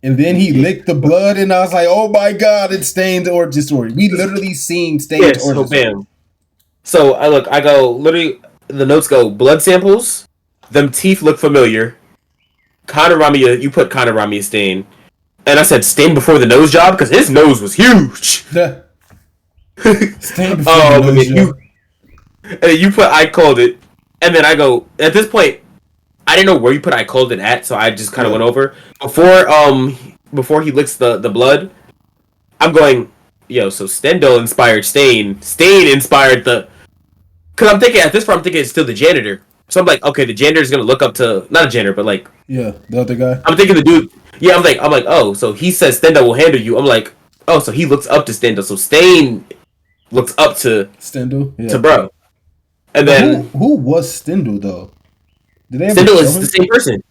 And then he licked the blood, and I was like, oh my god, it's Stain's origin story. We literally seen Stain's origin story. So I go literally. The notes go blood samples. Them teeth look familiar. Kanarami, you put Kanarami a Stain. And I said Stain before the nose job because his nose was huge. Stain before the nose job. And then you put I called it. And then I go, at this point, I didn't know where you put I called it at, so I just kind of Yeah. went over. Before he licks the blood, I'm going, yo, so Stendhal inspired Stain. Stain inspired the... Because I'm thinking, at this point, I'm thinking it's still the janitor. So I'm like, okay, the janitor's going to look up to... Not a janitor, but like... Yeah, the other guy. I'm thinking the dude... Yeah, I'm like, oh, so he says Stendhal will handle you. I'm like, oh, so he looks up to Stendhal. So Stain looks up to Stendhal? Yeah. bro. And But then... who was Stendhal, though? Did they ever Stendhal show is him? the same person.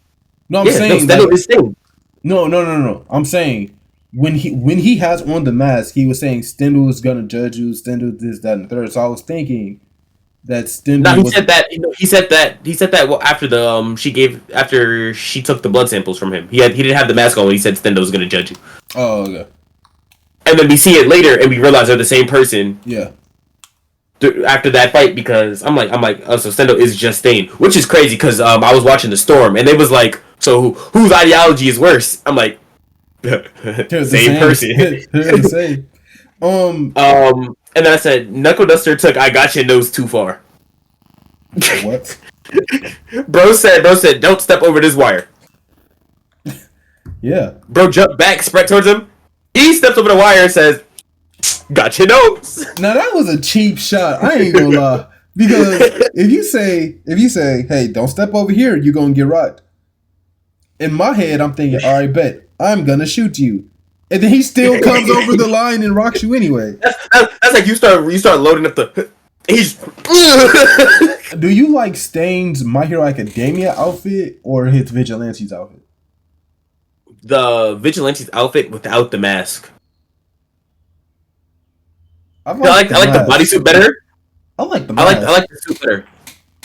No, I'm Yeah, no, saying Stendhal like, is Stain. no. I'm saying when he has on the mask, he was saying Stendhal is gonna judge you. Stendhal this, that, and the third. So I was thinking that Stendhal. No, he said that. He said that. Well, after the after she took the blood samples from him, he didn't have the mask on when he said Stendhal was going to judge you. Oh, okay. And then we see it later, and we realize they're the same person. Yeah. After that fight, because I'm like, oh, so Stendhal is just Stain, which is crazy because I was watching the Storm, and it was like, so whose ideology is worse? I'm like, same person. They're the same. And then I said, Knuckle Duster took I Got Your Nose too far. What? Bro said, don't step over this wire. Yeah. Bro jumped back, spread towards him. He steps over the wire and says, got your nose. Now that was a cheap shot. I ain't gonna lie. Because if you say, hey, don't step over here, you're gonna get rocked. In my head, I'm thinking, all right, bet I'm gonna shoot you. And then he still comes over the line and rocks you anyway. That's like you start loading up the. He's. Do you like Stain's My Hero Academia outfit or his Vigilante's outfit? The Vigilante's outfit without the mask. I I like the bodysuit better. I like the mask. I like the suit better.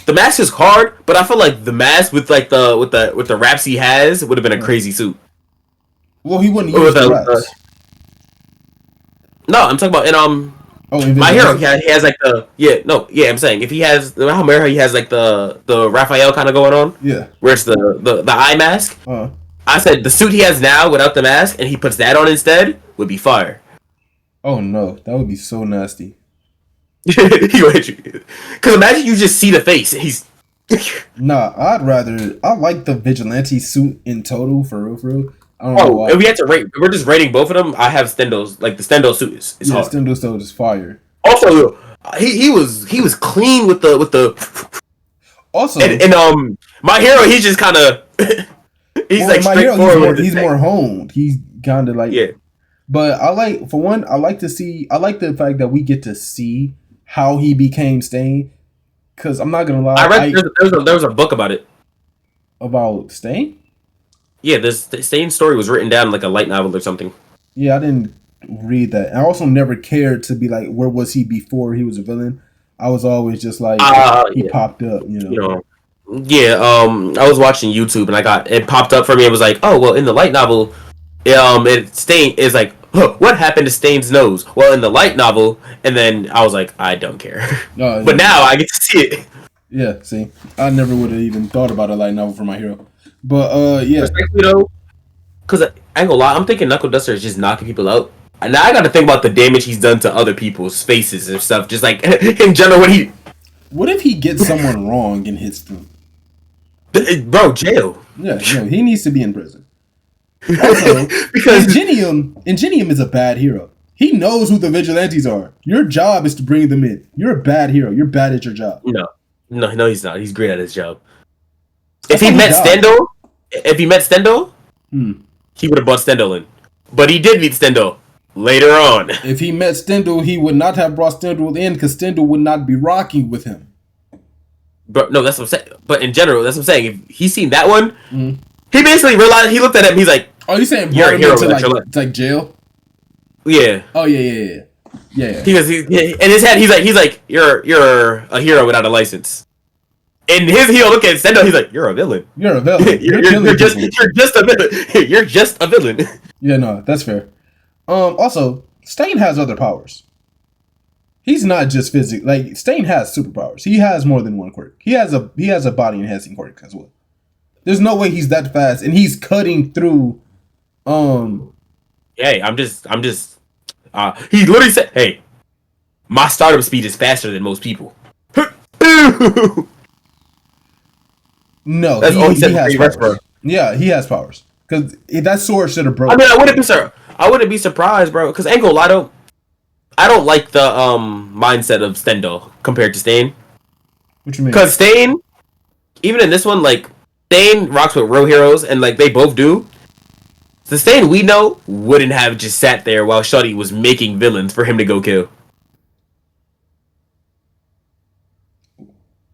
The mask is hard, but I feel like the mask with like the wraps he has would have been a crazy suit. Well, he wouldn't use the wraps. No, I'm talking about in My Hero. He has like I'm saying if he has My Hero, he has like the Raphael kind of going on. Yeah. Where it's the eye mask. I said the suit he has now without the mask, and he puts that on instead would be fire. Oh no, that would be so nasty. He would hit you. Because imagine you just see the face. He's. Nah, I like the Vigilante suit in total for real. I don't know why. If we had to rate, if we're just rating both of them, I have Stendhal's, like the Stendhal suit is hard. Stendhal's suit is fire. Also, he was clean with the. Also, and My Hero, he's just kind of. He's like straightforward. He's more honed. He's kind of like yeah. But I like the fact that we get to see how he became Stain. Because I'm not gonna lie, I read there was a book about it. About Stain? Yeah, the Stain story was written down in like a light novel or something. Yeah, I didn't read that. I also never cared to be like, where was he before he was a villain? I was always just like, he popped up, you know. Yeah, I was watching YouTube and it popped up for me. It was like, oh well, in the light novel, Stain is like, what happened to Stain's nose? Well, in the light novel, and then I was like, I don't care. But now I get to see it. Yeah, see, I never would have even thought about a light novel for My Hero. But yeah, respectfully though, because I ain't gonna lie, I'm thinking Knuckle Duster is just knocking people out. And now I got to think about the damage he's done to other people's faces and stuff. Just like in general, what if he gets someone wrong and hits them? Bro, jail. Yeah, he needs to be in prison. Also, because Ingenium is a bad hero. He knows who the Vigilantes are. Your job is to bring them in. You're a bad hero. You're bad at your job. No, he's not. He's great at his job. If he met Stendhal, he would have brought Stendhal in. But he did meet Stendhal later on. If he met Stendhal, he would not have brought Stendhal in because Stendhal would not be rocking with him. But no, that's what I'm saying. But in general, that's what I'm saying. If he's seen that one, he basically realized. He looked at him. He's like, "Oh, you saying you're a hero to like jail?" Yeah. Oh yeah. He in his head. He's like, you're a hero without a license. In his heel, look at Stendhal. He's like, you're a villain. You're a villain. You're just a villain. You're just a villain. Yeah, no, that's fair. Also, Stain has other powers. He's not just physical. Like Stain has superpowers. He has more than one quirk. He has a body enhancing quirk as well. There's no way he's that fast, and he's cutting through. Hey, I'm just. He literally said, "Hey, my startup speed is faster than most people." No, That's all he he said before has he rushed for her. powers. Yeah, he has powers. Because that sword should have I broke. mean, I wouldn't be surprised, bro. Because ain't gonna lie, I don't like the mindset of Stendhal compared to Stain. What you mean? Because Stain, even in this one, like Stain rocks with real heroes, and like they both do. The Stain we know wouldn't have just sat there while Shuddy was making villains for him to go kill.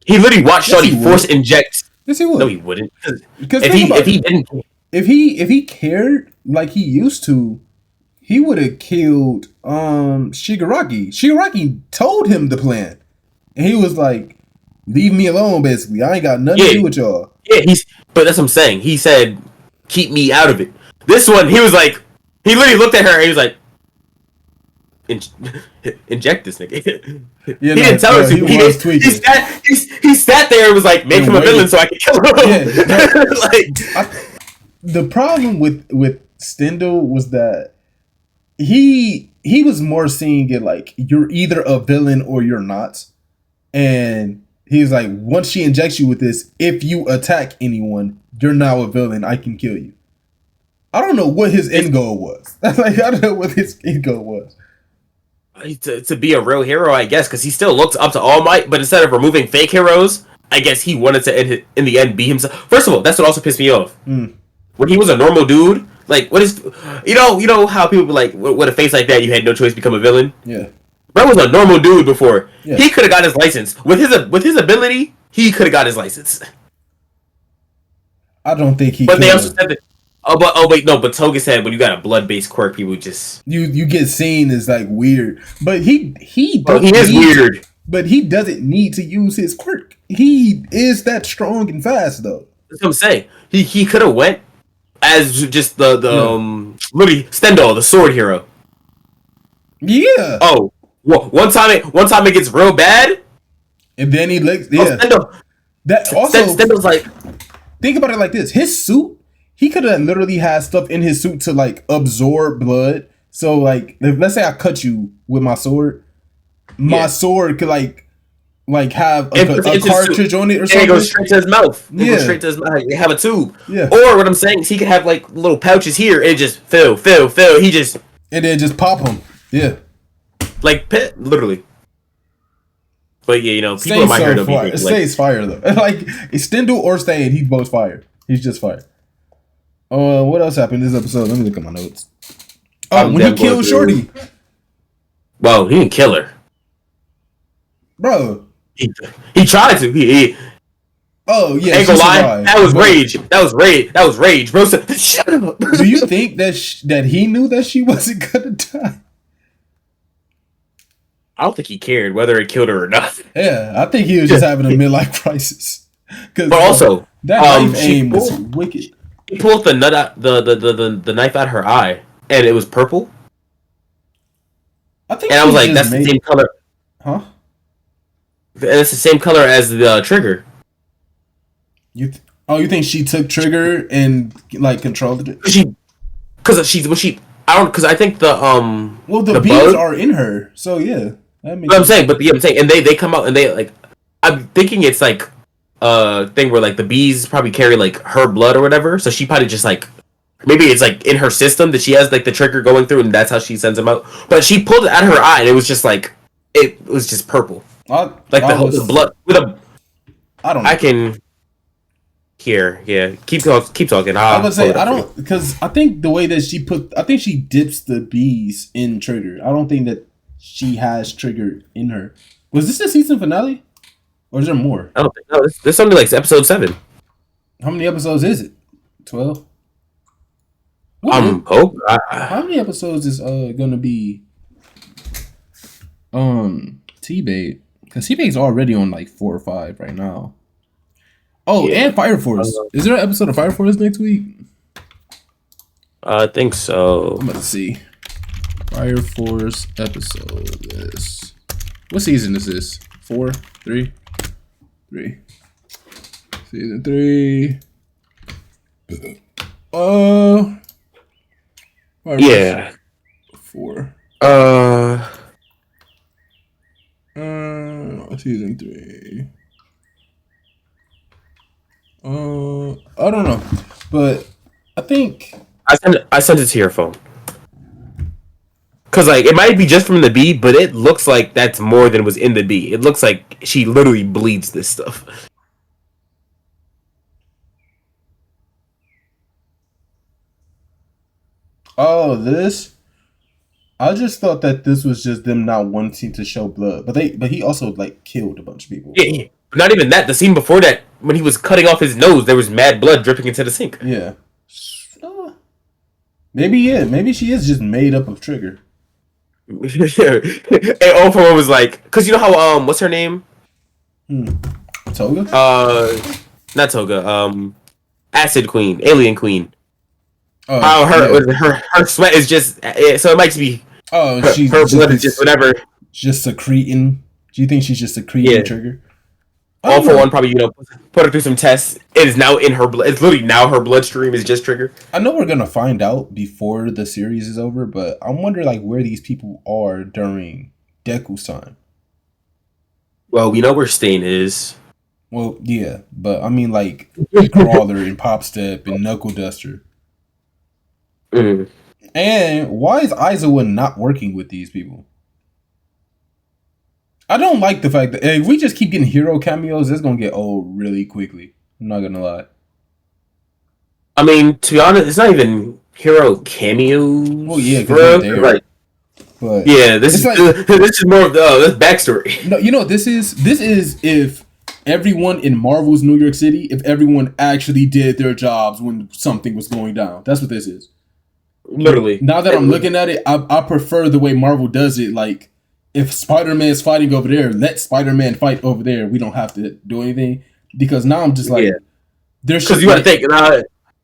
He literally watched Yes, he Shuddy force would. inject. Yes, he No, would. he wouldn't. Because If think he about if he it. didn't, If he cared like he used to, he would have killed Shigaraki. Shigaraki told him the plan. And he was like, leave me alone, basically. I ain't got nothing to yeah, do with y'all. yeah, but that's what I'm saying. He said, "Keep me out of it." This one, he was like, he literally looked at her and he was like, In- "Inject this nigga." Yeah, He didn't tell her to. he was tweaking. He sat there and was like, "Make And him a waited. villain so I can kill him." Yeah, no. Like, The problem with Stendhal was that he was more seeing it like you're either a villain or you're not. And he's like, once she injects you with this, if you attack anyone, you're now a villain. I can kill you. I don't know what his end goal was. Like, I don't know what his end goal was. to be a real hero, I guess, because he still looked up to All Might, but instead of removing fake heroes, I guess he wanted to, in the end, be himself. First of all, that's what also pissed me off. When he was a normal dude, like, what is, you know how people be like, with a face like that, you had no choice to become a villain? Yeah. Bro was a normal dude before. Yeah. He could have got his license. With his ability, he could have got his license. I don't think he But could. they also said that, but Toga said when you got a blood-based quirk, people just... You get seen as like weird. But he is weird. But he doesn't need to use his quirk. He is that strong and fast though. That's what I'm saying. He could have went as just the literally Stendhal, the sword hero. Yeah. Oh, one time it gets real bad, And then he licks. oh, Yeah. That also Stendhal's like, think about it like this: his suit, he could have literally had stuff in his suit to like absorb blood. So like, let's say I cut you with my sword, my sword could like have a cartridge on it or something. It goes straight to his mouth. It goes straight to his mouth. You have a tube. Yeah. Or what I'm saying is he could have like little pouches here. And it just fill. He just and then just pop them. Yeah. Like literally. But yeah, people Stain's in my head so fire. It stays fire though. Like it's Stendhal or Stain, he's both fire. He's just fire. What else happened this episode? Let me look at my notes. Oh, when he killed Shorty. Well, he didn't kill her. Bro. He tried to. He Oh yeah, ain't gonna lie. That was rage. That was rage. Bro said, "Shut up." Do you think that he knew that she wasn't gonna die? I don't think he cared whether it killed her or not. Yeah, I think he was just having a midlife crisis. But also, that knife aim was wicked. He pulled the nut out, the knife out of her eye, and it was purple. I think, and I was like, "That's the same color." Huh? And it's the same color as the trigger. You think she took trigger and like controlled it? Because I think the well, the beams are in her, so yeah. I'm saying, and they come out and they like. I'm thinking it's like a thing where like the bees probably carry like her blood or whatever, so she probably just like maybe it's like in her system that she has like the trigger going through, and that's how she sends them out. But she pulled it out of her eye, and it was just like it was just purple, the blood with a. I don't know. I can. Here, yeah. Keep talking. I would say I don't because I think the way that she dips the bees in trigger. I don't think that she has trigger in her. Was this the season finale, or is there more? I don't think. No, this something like episode 7. How many episodes is it? 12. How many episodes is gonna be? Tbhx, because Tbhx already on like 4 or 5 right now. Oh, yeah. And Fire Force. Is there an episode of Fire Force next week? I think so. I'm about to see. Fire Force episode is... What season is this? 4? 3? 3. Season 3. Yeah. 4. Season 3. I don't know, but I think. I sent it to your phone. Cause like it might be just from the B, but it looks like that's more than was in the B. It looks like she literally bleeds this stuff. Oh, this. I just thought that this was just them not wanting to show blood, but he also like killed a bunch of people. Yeah, not even that. The scene before that, when he was cutting off his nose, there was mad blood dripping into the sink. Yeah. Uh, maybe maybe she is just made up of Trigger. And all for one was like, cause you know how what's her name? Toga. Not Toga. Acid Queen, Alien Queen. Oh, How her yeah. her sweat is just so it might be Oh, she's her blood is just whatever. just secreting. Do you think she's just secreting Yeah. Trigger? I All don't for know. one probably put her through some tests. It is now in her blood. It's literally now her bloodstream is just Trigger. I know we're gonna find out before the series is over, but I wonder like where these people are during Deku's time. Well, we know where Stain is. Well, yeah, but I mean like Crawler and Pop Step and Knuckle Duster. Mm. And why is Aizawa not working with these people? I don't like the fact that if we just keep getting hero cameos, it's gonna get old really quickly. I'm not gonna lie. I mean, to be honest, it's not even hero cameos. Well, yeah, because bro. they're there. Like, But yeah, this it's is like this is more of this backstory. no, you know what this is? This is if everyone in Marvel's New York City, if everyone actually did their jobs when something was going down. That's what this is. Literally. Now that I'm looking at it, I prefer the way Marvel does it. Like, if Spider-Man's fighting over there, let Spider-Man fight over there. We don't have to do anything. Because now I'm just like, there's because you got to think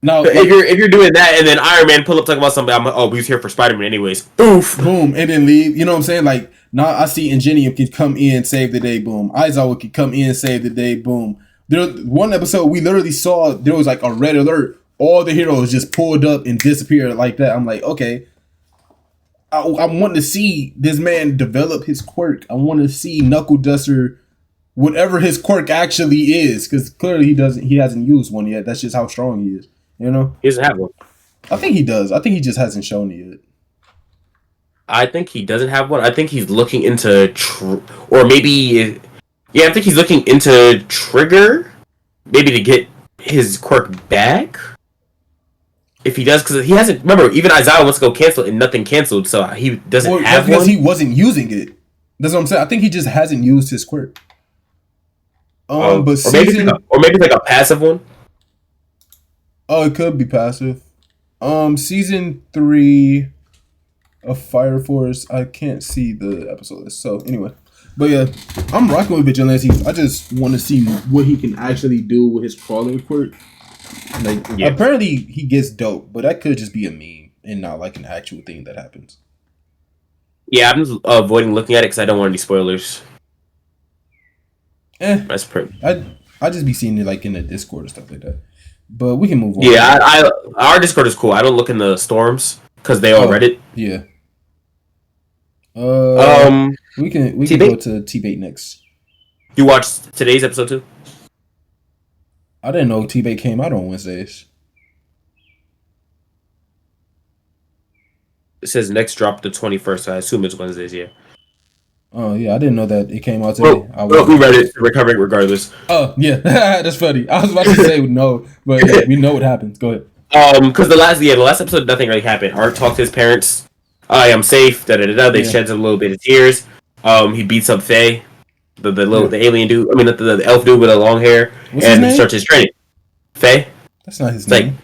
now if you're doing that and then Iron Man pull up talking about something, I'm like, oh, we was here for Spider-Man anyways. Oof. Boom, and then leave. You know what I'm saying? Like, now I see Ingenium can come in, save the day. Boom. Aizawa can come in, save the day. Boom. There, one episode we literally saw there was like a red alert. All the heroes just pulled up and disappeared like that. I'm like, okay. I want to see this man develop his quirk. I want to see Knuckle Duster, whatever his quirk actually is, because clearly he hasn't used one yet. That's just how strong he is. You know? He doesn't have one. I think he does. I think he just hasn't shown it yet. I think he doesn't have one. I think he's looking into or maybe I think he's looking into Trigger, maybe to get his quirk back. If he does, because he hasn't. Remember, even Isaiah wants to go cancel and nothing canceled, so he doesn't have because one. he wasn't using it. That's what I'm saying. I think he just hasn't used his quirk. But or maybe like a passive one. Oh, it could be passive. Season 3 of Fire Force. I can't see the episode list. So anyway, but yeah, I'm rocking with Vigilante. I just want to see what he can actually do with his crawling quirk. Like, apparently he gets dope, but that could just be a meme and not like an actual thing that happens. Yeah, I'm just avoiding looking at it because I don't want any spoilers. That's pretty. I just be seeing it like in the Discord or stuff like that. But we can move on. Yeah, our Discord is cool. I don't look in the storms because they all read it. Yeah. We can go to Tbhx next. You watched today's episode too? I didn't know Tbhx came out on Wednesdays. It says next drop the 21st. So I assume it's Wednesdays. Yeah. Oh yeah, I didn't know that it came out today. Well, we read it. Recovering regardless. Oh yeah, that's funny. I was about to say no, but yeah, we know what happens. Go ahead. Because the last episode, nothing really happened. Art talked to his parents. I am safe. Da da da da. They shed a little bit of tears. He beats up Faye, the alien dude. I mean the elf dude with the long hair, and starts his training. Faye. That's not his name.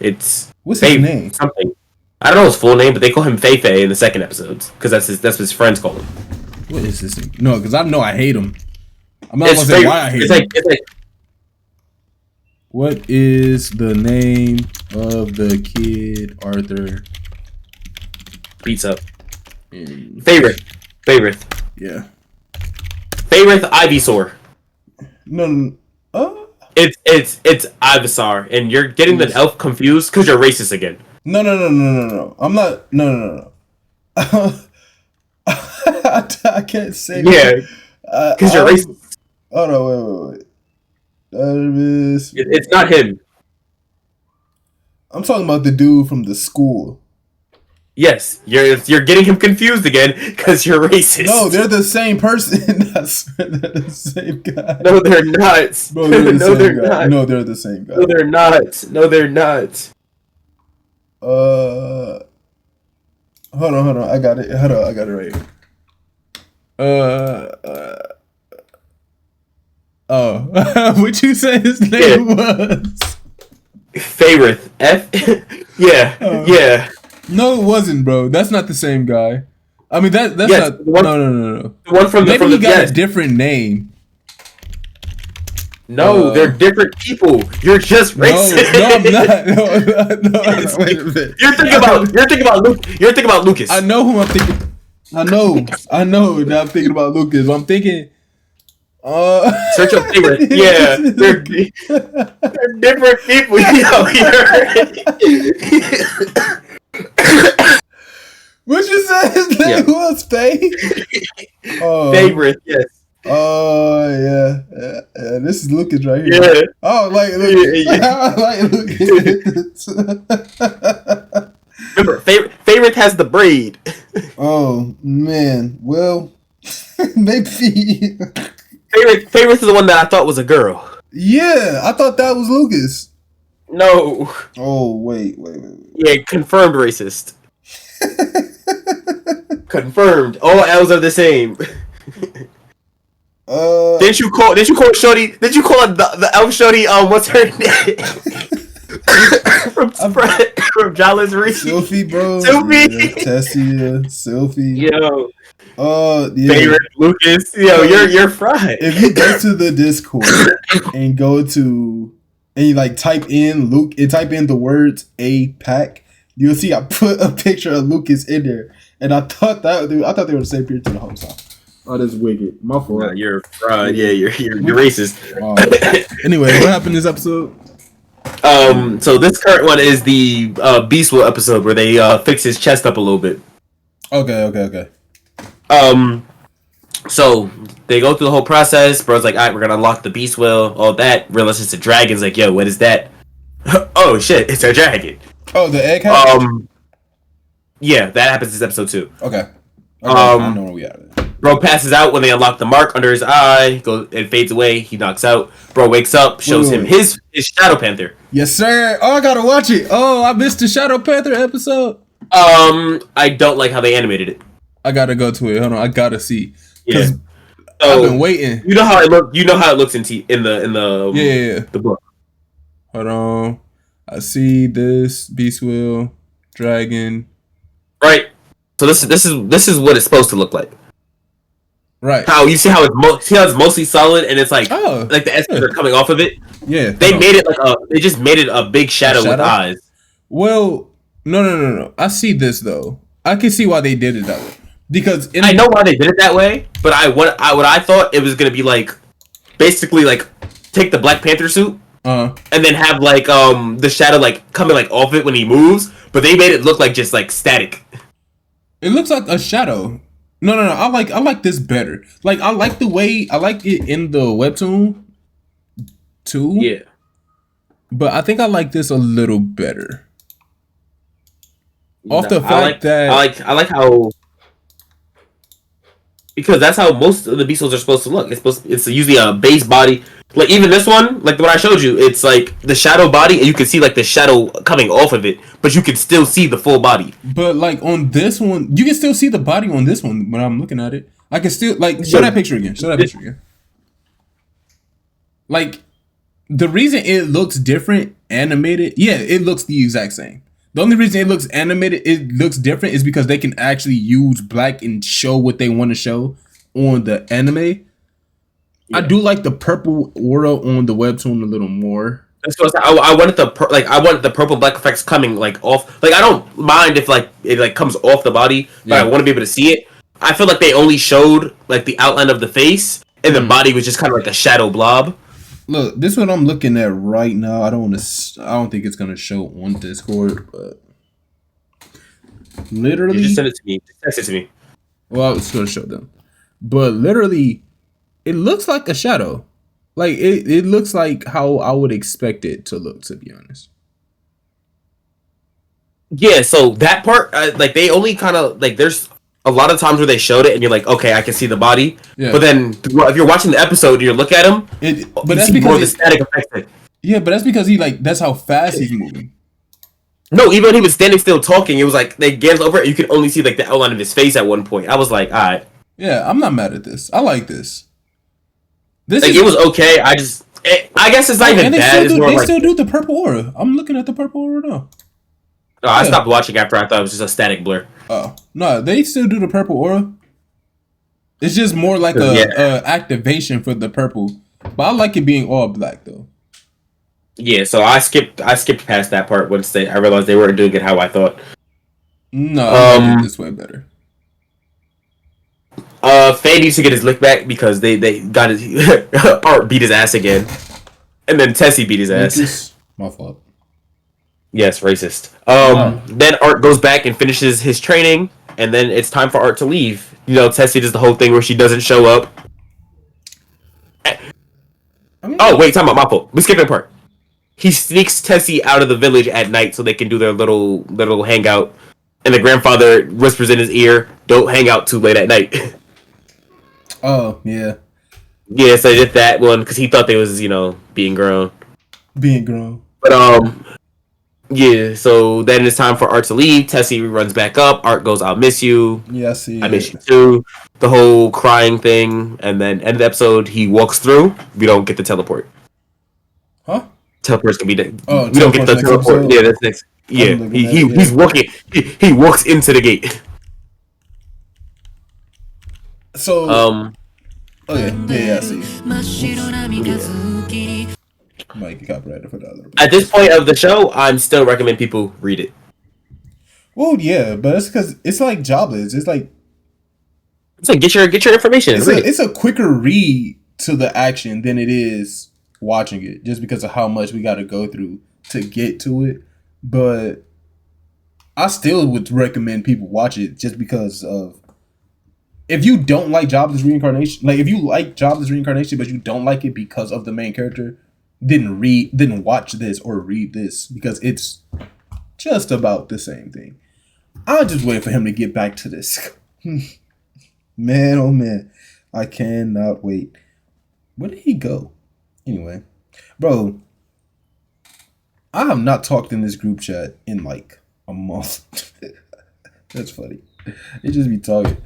What's Faye, his name? Something. I don't know his full name, but they call him Faye in the second episodes because that's what his friends call him. What is this thing? No, because I know I hate him. I'm not gonna say why I hate him. It's like. What is the name of the kid Arthur beats up? Favorite. Yeah. Favorite Ivysaur. No. It's Ivysaur, and you're getting the elf confused because you're racist again. No. I'm not. No. I can't say. Yeah, because you're racist. Oh no! Wait. It's not him. I'm talking about the dude from the school. Yes, you're getting him confused again because you're racist. No, they're the same person. I swear they're the same guy. No, they're not. Bro, they're the No, same they're guy. not. No, they're the same guy. No, they're not. No, they're not. Hold on. I got it. Hold on, I got it right here. What you say his name was? Favorite. F. Yeah. Yeah. No, it wasn't, bro. That's not the same guy. I mean, that's Yes, not. the one- No. The one from Maybe the he got yes. a different name. No, they're different people. You're just racist. No, I'm not. No. Wait a minute. You're thinking about Luke. You're thinking about Lucas. I know who I'm thinking. I know that I'm thinking about Lucas. But I'm thinking. Search your favorite. Yeah, they're different people. What you said his name was Faye? Favorite, yes. Oh yeah. This is Lucas right here. Yeah. Oh, like Lucas. Yeah. I like Lucas. Remember, favorite has the braid. Oh man. Well, maybe. Favorite is the one that I thought was a girl. Yeah, I thought that was Lucas. No. Oh wait. Yeah, confirmed racist. Confirmed. All L's are the same. Didn't you call Shorty? Did you call the elf Shorty? What's her name? from Jolly's Reese. Sylphie, bro. Sylphie. Yeah, Tessia, Sylphie. Yo. Yeah. Favorite Lucas. Yo, you're fried. If you go to the Discord and you like type in Luke and type in the words a pack, you'll see I put a picture of Lucas in there, and I thought they were the same picture the whole time. Oh, that's wicked. My fault. No, you're fried. Yeah, you're racist. Anyway, what happened this episode? So this current one is the Beast Will episode where they fix his chest up a little bit. Okay. So they go through the whole process. Bro's like, all right, we're gonna unlock the Beast Will, all that. Realize it's a dragon's like, yo, what is that? Oh shit, it's a dragon. Oh, the egg hatch? Yeah, that happens this episode too. Okay. I know where we are. Bro passes out when they unlock the mark under his eye. It fades away. He knocks out. Bro wakes up, shows him his Shadow Panther. Yes, sir. Oh, I gotta watch it. Oh, I missed the Shadow Panther episode. I don't like how they animated it. I gotta go to it. Hold on, I gotta see. Yeah. So, I've been waiting. You know how it look. You know how it looks in the book. Hold on. I see this Beast Will Dragon. Right. So this is what it's supposed to look like. Right. How you see how it's mostly solid and it's like the essence are coming off of it. Yeah. They made it they just made it a big shadow with eyes. Well, no. I see this though. I can see why they did it that way. Because I know why they did it that way, but what I thought it was gonna be like, basically like take the Black Panther suit and then have like the shadow like coming like off it when he moves, but they made it look like just like static. It looks like a shadow. No. I like this better. Like I like it in the webtoon too. Yeah. But I think I like this a little better. Off the fact that I like how, because that's how most of the Beastles are supposed to look. It's usually a base body. Like even this one, like what I showed you, it's like the shadow body, and you can see like the shadow coming off of it, but you can still see the full body. But like on this one, you can still see the body on this one when I'm looking at it. I can still show that picture again. Like the reason it looks different animated, it looks the exact same. The only reason it looks animated, it looks different, is because they can actually use black and show what they want to show on the anime. Yeah. I do like the purple aura on the webtoon a little more. That's what I wanted the purple black effects coming like off. Like I don't mind if like it like comes off the body, but I want to be able to see it. I feel like they only showed like the outline of the face, and the body was just kind of like a shadow blob. Look, this is what I'm looking at right now. I don't think it's gonna show on Discord, but literally, you just send it to me. Just text it to me. Well, it's gonna show them, but literally, it looks like a shadow. Like it looks like how I would expect it to look. To be honest, Yeah, so that part, like they only kind of like there's a lot of times where they showed it, and you're like, okay, I can see the body. Yeah. But then if you're watching the episode and you look at him, But you that's see more because of the static effects. yeah, but that's because he like that's how fast he's moving. No, even when he was standing still talking, it was like they gave over it. You could only see like the outline of his face at one point. I was like, all right, Yeah, I'm not mad at this. I like this. This like is it was okay. I guess it's not even and bad. It's more they like still do the purple aura. I'm looking at the purple aura now. oh, I Yeah. stopped watching after I thought it was just a static blur. Oh no, they still do the purple aura. It's just more like Yeah, a activation for the purple. But I like it being all black though. yeah. So I skipped past that part once I realized they weren't doing it how I thought. No, I like it Um, this way better. Faye needs to get his lick back because they got his Art beat his ass again, and then Tessie beat his ass. Lucas, my fault. Yes, racist. No. Then Art goes back and finishes his training, and then it's time for Art to leave. You know, Tessie does the whole thing where she doesn't show up. I mean, Oh wait, time out, my fault. We skipped a part. He sneaks Tessie out of the village at night so they can do their little hangout. And the grandfather whispers in his ear, "Don't hang out too late at night." oh yeah, Yeah, so they did that one because he thought they was being grown. being grown. But yeah. So then it's time for Art to leave. Tessie runs back up. Art goes, "I'll miss you. Yeah, I see. I miss you too." The whole crying thing, and then end of the episode, he walks through. We don't get the teleport. Huh? Teleport's gonna be the. Oh, We don't get the teleport's next teleport. episode? Yeah, that's next. Yeah, I'm looking at it, yeah. he's walking. He walks into the gate. So, Um. oh yeah, I see. Yeah. Might get copyrighted for the other. At this point of the show, I'm still recommend people read it. Well, yeah, but it's because it's like jobless. It's like It's like get your information. it's Read it. it's a quicker read to the action than it is watching it, just because of how much we got to go through to get to it. But I still would recommend people watch it just because of if you don't like Jobless Reincarnation, like if you like Jobless Reincarnation but you don't like it because of the main character, didn't watch this or read this because it's just about the same thing. I'll just wait for him to get back to this. Man, oh man, I cannot wait. Where did he go? Anyway, bro, I have not talked in this group chat in like a month. That's funny. It just be talking.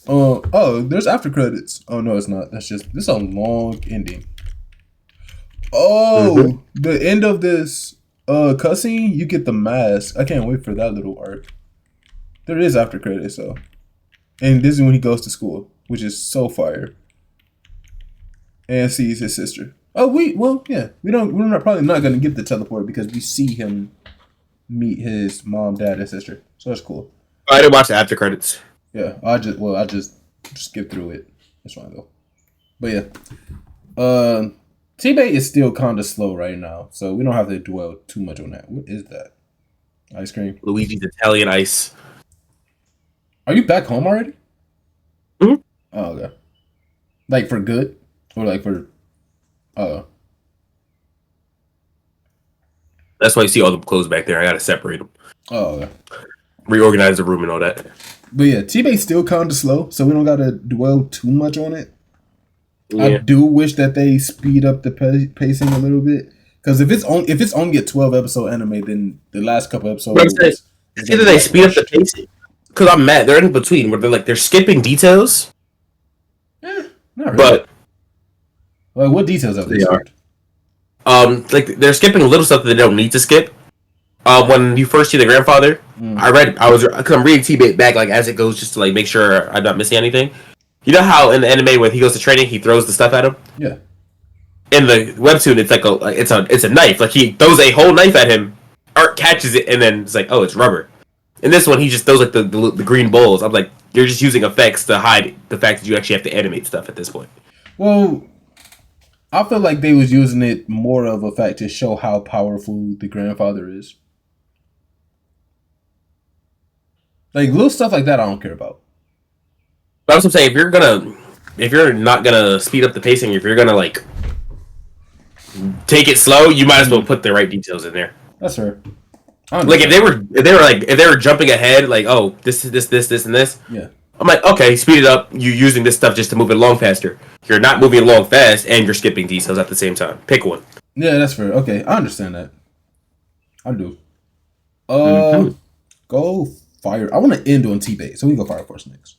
Oh, there's after credits. Oh no, it's not. This is a long ending. Oh, the end of this cutscene, you get the mask. I can't wait for that little arc. There is after credits, so. And this is when he goes to school, which is so fire. And sees his sister. Oh, we're probably not gonna get the teleport because we see him meet his mom, dad, and sister. So that's cool. I didn't watch the after credits. Yeah, I just skip through it. That's fine though. But yeah, Tbhx is still kind of slow right now, so we don't have to dwell too much on that. What is that? Ice cream. Luigi's Italian Ice. Are you back home already? Mhm. Oh, okay. Like for good, or like for? Oh. That's why you see all the clothes back there. I gotta separate them, Oh, okay. reorganize the room and all that. But yeah, Tbhx still kind of slow, so we don't gotta dwell too much on it. I Yeah. do wish that they speed up the pacing a little bit, because if it's only a 12 episode anime, then the last couple episodes. But I'm saying, it's either they speed up the pacing, because I'm mad. They're in between where they're skipping details, Not really. but like, what details have they They are. skipped? like they're skipping little stuff that they don't need to skip. When you first see the grandfather, because I'm reading Tbhx back like as it goes just to like make sure I'm not missing anything. You know how in the anime when he goes to training, he throws the stuff at him. Yeah. In the webtoon, it's like it's a knife. Like he throws a whole knife at him. Art catches it and then it's like, oh, it's rubber. In this one, he just throws like the green balls. I'm like, you're just using effects to hide the fact that you actually have to animate stuff at this point. Well, I feel like they was using it more of a fact to show how powerful the grandfather is. Like little stuff like that, I don't care about. But that's what I'm saying. If you're not gonna speed up the pacing, if you're gonna like take it slow, you might as well put the right details in there. That's fair. I Like understand. if they were jumping ahead, like, oh, this, and this. Yeah. I'm like, okay, speed it up. You're using this stuff just to move it along faster. You're not moving along fast, and you're skipping details at the same time. Pick one. Yeah, that's fair. Okay, I understand that. I do. Mm-hmm. Go fire. I want to end on Tbhx, so we can go Fire Force next.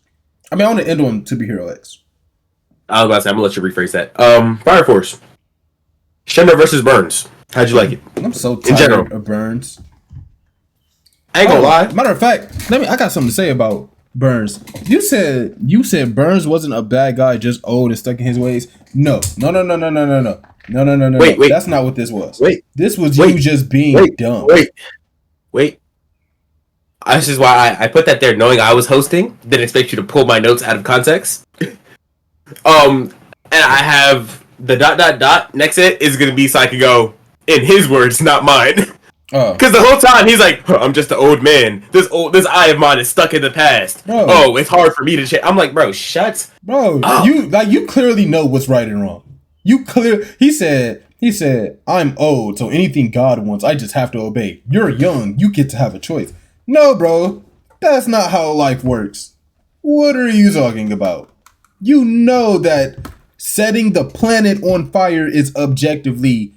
I mean, I want to end on To Be Hero X. I was about to say, I'm gonna let you rephrase that. Fire Force. Shinra versus Burns. How'd you like it? I'm so In general. tired of Burns. I ain't gonna lie. Matter of fact, I got something to say about Burns. You said Burns wasn't a bad guy, just old and stuck in his ways. No. Wait. That's not what this was. Wait. This was you just being dumb. Wait. This is why I put that there, knowing I was hosting. Didn't expect you to pull my notes out of context. And I have the ... next to it is gonna be so I can go in his words, not mine. Because the whole time he's like, I'm just an old man. This eye of mine is stuck in the past. Bro. Oh, it's hard for me to change. I'm like, bro, shut. Bro, up. You clearly know what's right and wrong. He said, I'm old, so anything God wants, I just have to obey. You're young, you get to have a choice. No, bro, that's not how life works. What are you talking about? You know that setting the planet on fire is objectively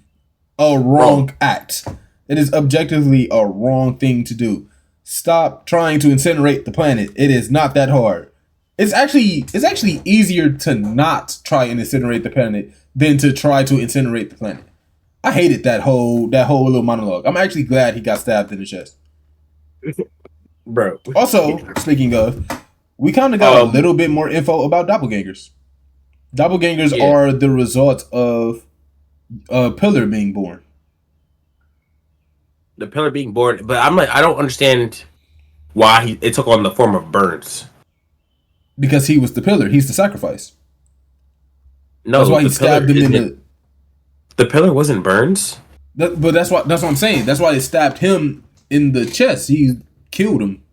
a wrong act. It is objectively a wrong thing to do. Stop trying to incinerate the planet. It is not that hard. It's actually easier to not try and incinerate the planet than to try to incinerate the planet. I hated that whole little monologue. I'm actually glad he got stabbed in the chest. Bro. Also, speaking of, we kind of got a little bit more info about doppelgangers. Doppelgangers are the result of a pillar being born. The pillar being born, but I'm like, I don't understand why it took on the form of Burns. Because he was the pillar. He's the sacrifice. No, that's why he stabbed him in the. The pillar wasn't Burns. But that's what I'm saying. That's why it stabbed him in the chest. He killed him.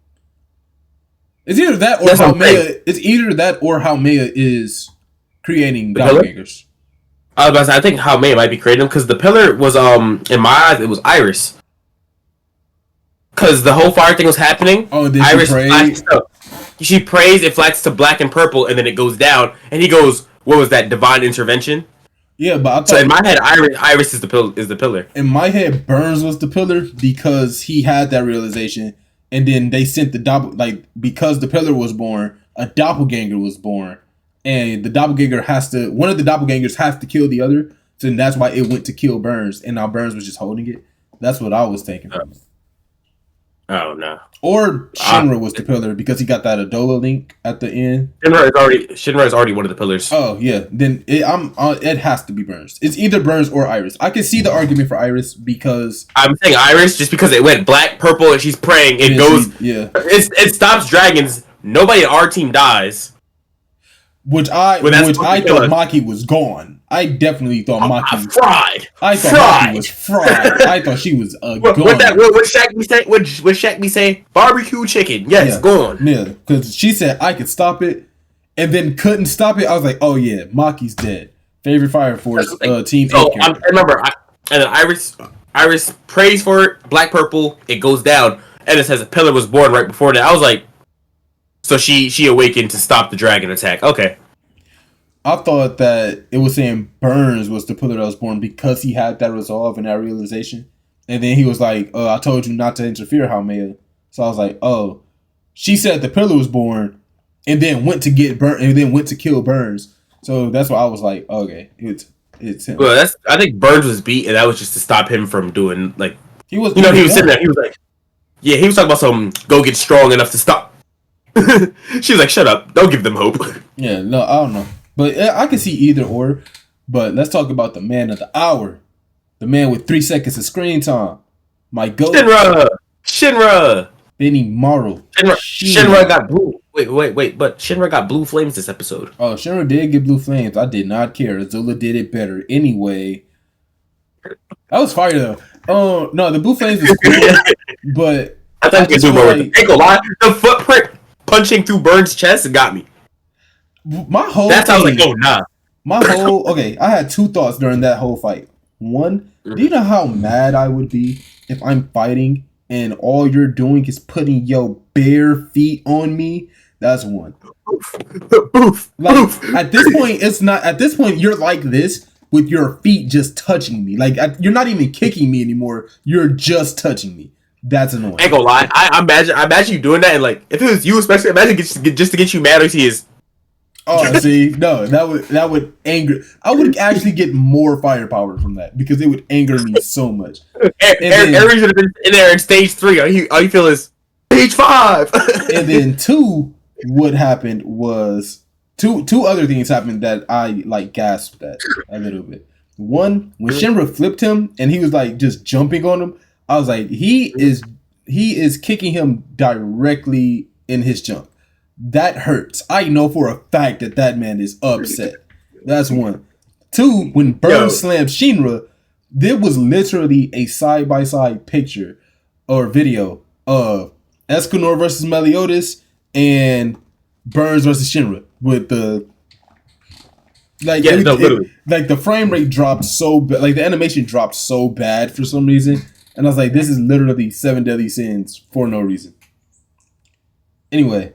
It's either that or how Maya. It's either that or how Maya is creating doppelgangers. I was about to say, I think how Maya might be creating them because the pillar was in my eyes it was Iris. Because the whole fire thing was happening. Oh, did Iris she pray? She prays, it flashes to black and purple, and then it goes down. And he goes, "What was that? Divine intervention?" Yeah, but I thought, so in my head, Iris is the pillar. In my head, Burns was the pillar because he had that realization, and then they sent the because the pillar was born, a doppelganger was born, and the doppelganger one of the doppelgangers has to kill the other. So that's why it went to kill Burns, and now Burns was just holding it. That's what I was thinking. Oh no! Or Shinra was the pillar because he got that Adola link at the end. Shinra is already one of the pillars. Oh yeah, then it has to be Burns. It's either Burns or Iris. I can see the argument for Iris because I'm saying Iris just because it went black, purple, and she's praying. It goes. It stops dragons. Nobody in our team dies. Which I thought Maki was gone. I definitely thought Maki was fried. I thought Maki was fried. I thought she was gone. What Shaq me say? What Shaq me say? Barbecue chicken. Yes, gone. Yeah, because she said I could stop it, and then couldn't stop it. I was like, oh yeah, Maki's dead. Favorite Fire Force team. So I remember, and then Iris prays for it. Black, purple. It goes down, and it says a pillar was born right before that. I was like. So she awakened to stop the dragon attack. Okay. I thought that it was saying Burns was the pillar that was born because he had that resolve and that realization. And then he was like, I told you not to interfere, Haumea. So I was like, oh. She said the pillar was born and then went to get Burns and then went to kill Burns. So that's why I was like, okay, it's him. Well, I think Burns was beat and that was just to stop him from doing like he was sitting there, he was like he was talking about some go get strong enough to stop. She was like, shut up, don't give them hope. Yeah, no, I don't know. But I can see either or. But let's talk about the man of the hour. The man with 3 seconds of screen time. My goat. Shinra. Benny Morrow. Shinra got blue. Wait. But Shinra got blue flames this episode. Oh, Shinra did get blue flames. I did not care. Azula did it better. Anyway. That was fire, though. Oh, no, the blue flames was cool. But I thought you could do more with it. Ain't gonna lie. The footprint punching through Burns' chest got me. My whole that sounds like, oh, nah. Okay, I had 2 thoughts during that whole fight. One, do you know how mad I would be if I'm fighting and all you're doing is putting your bare feet on me, that's one. Like at this point, it's not. At this point, you're like this with your feet just touching me. Like you're not even kicking me anymore. You're just touching me. That's annoying. I ain't gonna lie. I imagine you doing that, and like if it was you, especially imagine just to get you mad, or he is. Oh, see, no, that would anger. I would actually get more firepower from that because it would anger me so much. Aries should have been in there in stage 3. All you feel is stage 5. And then what happened was two other things happened that I like gasped at a little bit. One, when Shinra flipped him and he was like just jumping on him, I was like, he is kicking him directly in his jump. That hurts. I know for a fact that man is upset. That's one. Two, when Burns slammed Shinra, there was literally a side-by-side picture or video of Escanor versus Meliodas and Burns versus Shinra with the like the frame rate dropped so bad, like the animation dropped so bad for some reason, and I was like, this is literally 7 Deadly Sins for no reason. Anyway,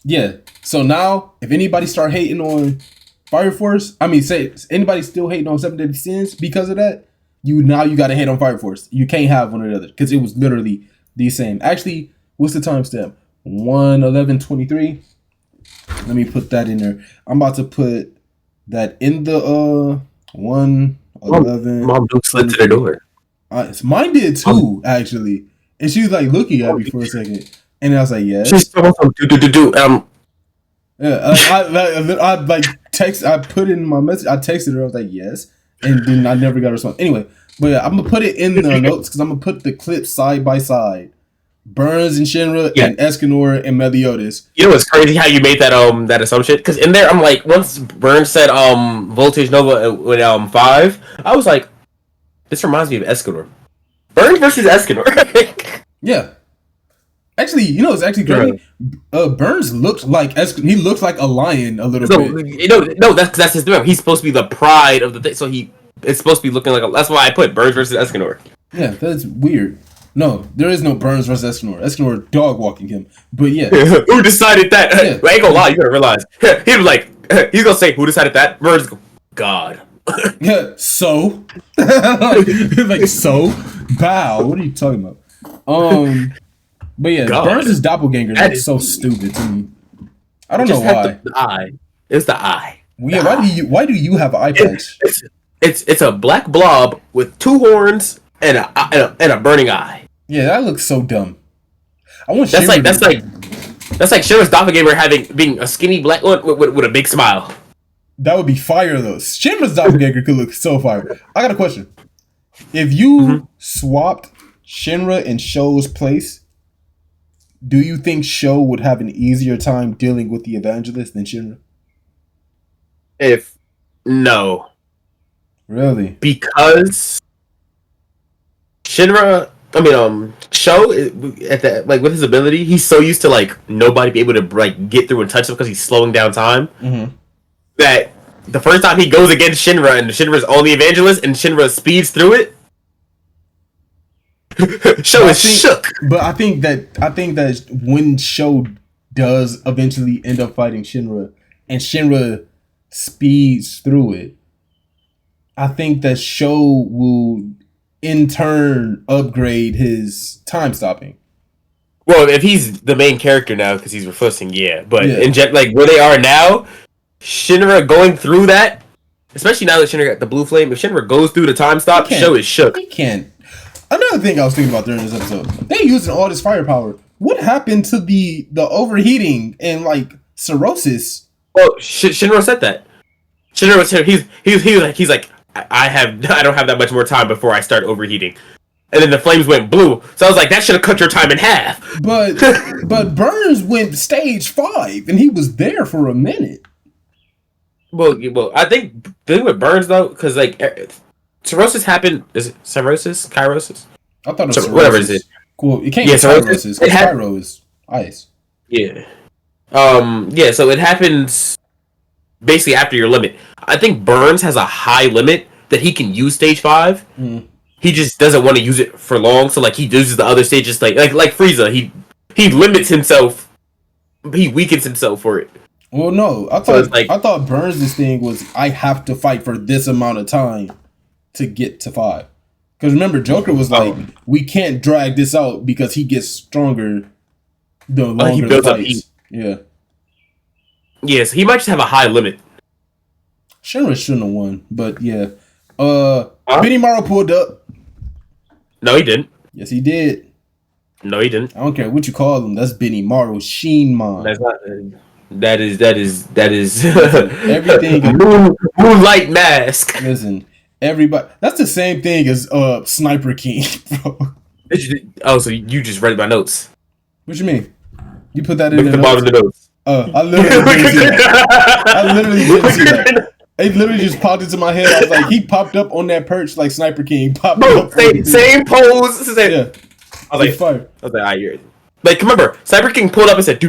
yeah. So now, if anybody start hating on Fire Force, say anybody still hating on 7 Deadly Sins because of that, you got to hate on Fire Force. You can't have one or the other because it was literally the same. Actually, what's the timestamp? 1:11:23. Let me put that in there. I'm about to put that in the 1:11. Mom slid to the door. Mine did too, actually, and she was like looking at me for a second, and I was like, yes. She's supposed to do. Yeah, I like text. I put in my message. I texted her. I was like, yes, and then I never got a response. Anyway, but yeah, I'm gonna put it in the notes because I'm gonna put the clips side by side. Burns and Shinra and Escanor and Meliodas. You know what's crazy? How you made that assumption? Because in there, I'm like, once Burns said Voltage Nova with 5, I was like, this reminds me of Escanor. Burns versus Escanor. Yeah. Actually, it's actually great. Burns looked like he looks like a lion a little bit. No, that's his thing. He's supposed to be the pride of the thing, so it's supposed to be looking like that's why I put Burns versus Escanor. Yeah, that's weird. No, there is no Burns versus Escanor. Escanor dog walking him. But yeah. Who decided that? Yeah. I ain't gonna lie, you gotta realize. He was like, he's gonna say, who decided that? Burns go, God. Yeah, so? Like, so? Bow. What are you talking about? But yeah, God. Burns' doppelganger looks so stupid to me. I don't know why. The eye. It's the eye. Yeah, why do you have an eye patch? It's a black blob with 2 horns and a burning eye. Yeah, that looks so dumb. That's like Shira's doppelganger being a skinny black one with a big smile. That would be fire though. Shimmer's doppelganger could look so fire. I got a question. If you swapped Shinra in Sho's place, do you think Sho would have an easier time dealing with the evangelist than Shinra? No. Really? Because Shinra, Sho, with his ability, he's so used to nobody be able to get through and touch him because he's slowing down time. Mm-hmm. That the first time he goes against Shinra and Shinra's only evangelist and Shinra speeds through it, Sho is shook. But I think that when Sho does eventually end up fighting Shinra and Shinra speeds through it, I think that Sho will in turn upgrade his time stopping. Well, if he's the main character now because he's reflecting, but in where they are now, Shinra going through that, especially now that Shinra got the blue flame, if Shinra goes through the time stop, Sho is shook. He can't. Another thing I was thinking about during this episode, they using all this firepower. What happened to the overheating and cirrhosis? Well, Shinra said that. Shinra was here. He's like I don't have that much more time before I start overheating. And then the flames went blue. So I was like, that should have cut your time in half. But Burns went stage 5 and he was there for a minute. Well, I think the thing with Burns though, because cirrhosis happened. Is it cirrhosis? Chirosis? I thought it was cirrhosis. Whatever is it. Cool. It can't be cirrhosis because Chiro is ice. Yeah. So it happens basically after your limit. I think Burns has a high limit that he can use stage 5. Mm. he just doesn't want to use it for long. So like he uses the other stages like Frieza. He limits himself. He weakens himself for it. Well, no, So it's like, I thought Burns' thing was I have to fight for this amount of time to get to 5. Because remember, Joker was like, we can't drag this out because he gets stronger the longer he the builds up fights. heat. Yeah. Yes, he might just have a high limit. Shinra shouldn't have won, but yeah. Benimaru pulled up. No, he didn't. Yes, he did. No, he didn't. I don't care what you call him. That's Benimaru Shinman. That's not. That is everything. Moonlight Mask. Listen, everybody. That's the same thing as Sniper King, bro. Oh, so you just read my notes? What you mean? You put that in Look at the bottom of the notes. I literally didn't see that. I literally didn't see that. It literally just popped into my head. I was like, he popped up on that perch like Sniper King. Popped up. Same pose. Yeah. I was like, I hear it. Like, remember, Sniper King pulled up and said, do.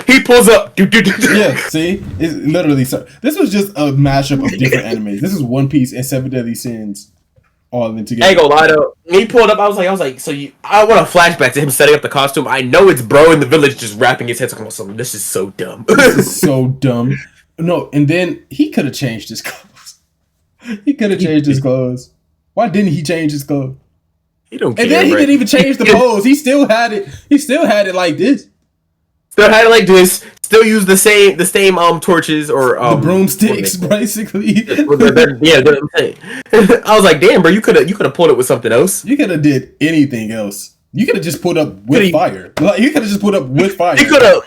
He pulls up, do. Yeah, see? It's literally so. This was just a mashup of different animes. This is One Piece and Seven Deadly Sins all in together. I ain't gonna lie though. When he pulled up, I was like, so I want a flashback to him setting up the costume. I know it's bro in the village just wrapping his head. Talking about something. This is so dumb. This is so dumb. No, and then he could have changed his clothes. He could have changed his clothes. Why didn't he change his clothes? He don't care. And then he didn't even change the pose. He still had it. He still had it like this. Still had it like this. Still use the same torches or the broomsticks, basically. Yeah, I'm saying. I was like, damn, bro, you could have pulled it with something else. You could have did anything else. You could have just put up with fire. Like you could have just put up with fire. He could have.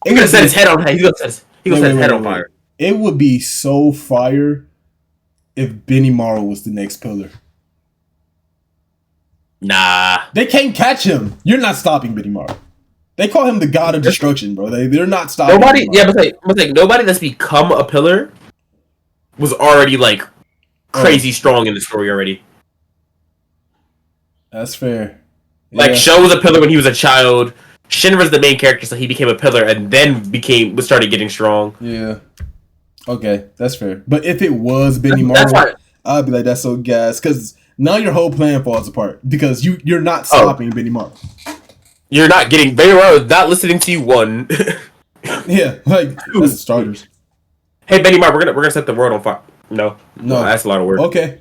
You could have set his head on fire. He could have set his head on fire. It would be so fire if Benimaru was the next pillar. Nah. They can't catch him. You're not stopping Benimaru. They call him the god of destruction, bro. They're not stopping nobody. Benimaru. Yeah, but like nobody that's become a pillar was already like crazy strong in the story already. That's fair. Like Sho was a pillar when he was a child. Shinra's the main character, so he became a pillar and then started getting strong. Yeah. Okay, that's fair. But if it was Benimaru, I'd be like, that's so gas. Because now your whole plan falls apart. Because you're not stopping Benimaru. You're not getting... Benimaru not listening to you, one. Yeah, like, that's the starters. Hey, Benimaru, we're gonna set the world on fire. No, that's a lot of work. Okay.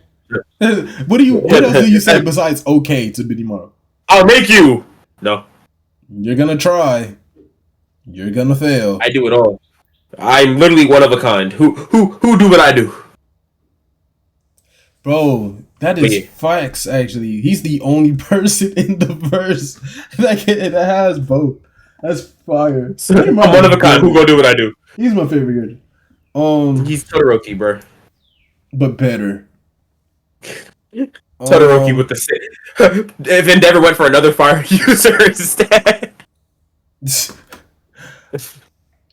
What else do you say besides okay to Benimaru? I'll make you! No. You're gonna try. You're gonna fail. I do it all. I'm literally one of a kind. Who do what I do? Bro, that is facts, actually. He's the only person in the verse that has both. That's fire. I'm one of a kind. Who gonna do what I do? He's my favorite character. He's Todoroki, bro. But better. Todoroki with the if Endeavor went for another fire user instead.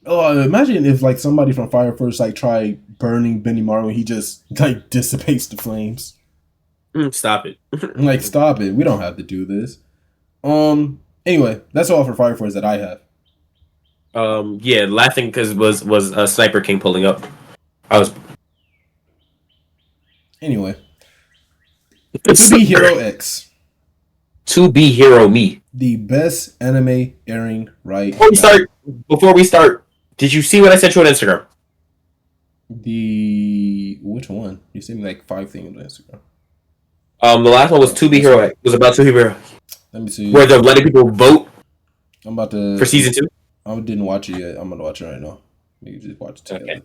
Imagine if like somebody from Fire Force like tried burning Benimaru and he just like dissipates the flames. Stop it. Like stop it. We don't have to do this. Anyway, that's all for Fire Force that I have. Yeah, laughing because was Sniper King pulling up. Anyway. To Be Hero X. To Be Hero Me. The best anime airing right Before we start, did you see what I sent you on Instagram? Which one? You sent me like 5 things on Instagram. The last one was To Be Hero X. It was about To Be Hero. Let me see. Where they're letting people vote. I'm about to for season 2. I didn't watch it yet. I'm gonna watch it right now. You just watch it together. Okay.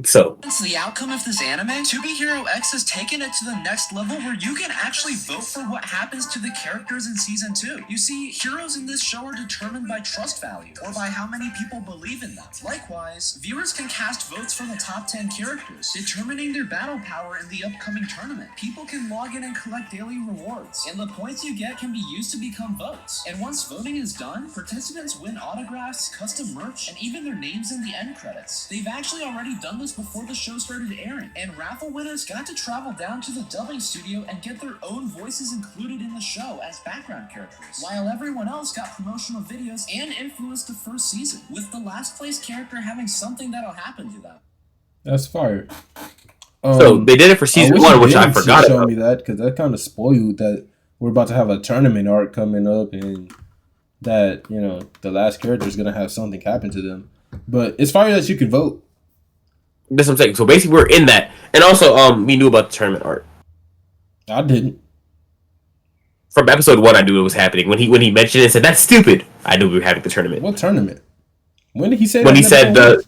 So, the outcome of this anime, To Be Hero X has taken it to the next level where you can actually vote for what happens to the characters in Season 2. You see, heroes in this show are determined by trust value, or by how many people believe in them. Likewise, viewers can cast votes from the top 10 characters, determining their battle power in the upcoming tournament. People can log in and collect daily rewards, and the points you get can be used to become votes. And once voting is done, participants win autographs, custom merch, and even their names in the end credits. They've actually already done this before the show started airing, and raffle winners got to travel down to the dubbing studio and get their own voices included in the show as background characters, while everyone else got promotional videos and influenced the first season, with the last place character having something that'll happen to them. That's fire. So they did it for I season wish one, you which I didn't forgot show about. me that because that kind of spoiled that we're about to have a tournament arc coming up and that the last character is gonna have something happen to them. But it's fire that you can vote. That's what I'm saying. So basically, we're in that, and also, we knew about the tournament art I didn't. from episode one. I knew it was happening when he mentioned it and said that's stupid. I knew we were having the tournament. What tournament? When did he say When that he in said episode one?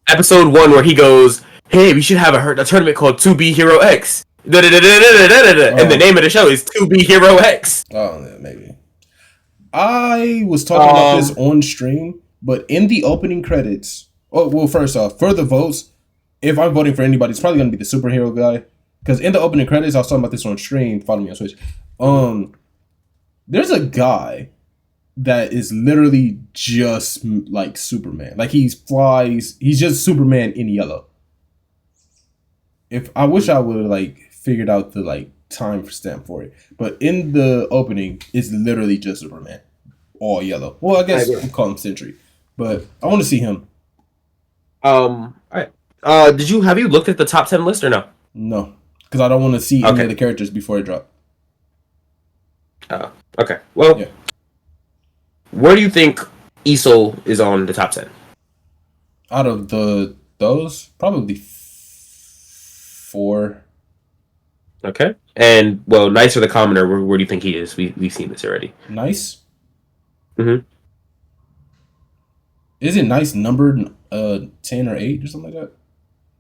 the episode one where he goes, "Hey, we should have a tournament called 2B Hero X." And the name of the show is 2B Hero X. Oh, yeah, maybe. I was talking about this on stream, but in the opening credits. Oh well, first off, for the votes, if I'm voting for anybody, it's probably gonna be the superhero guy. Because in the opening credits, I was talking about this on stream. Follow me on Twitch. There's a guy that is literally just like Superman. Like he flies. He's just Superman in yellow. If I wish I would have like figured out the like time stamp for it, but in the opening, it's literally just Superman, all yellow. Well, I guess we call him Sentry, but I want to see him. All right. Have you looked at the top 10 list or no? No, because I don't want to see any of the characters before it drop. Okay. Well, where do you think Isol is on the top 10? Out of those, probably 4. Okay. And well, Nice or the Commoner, where do you think he is? We've seen this already. Nice. Mm-hmm. Isn't Nice numbered 10 or 8 or something like that?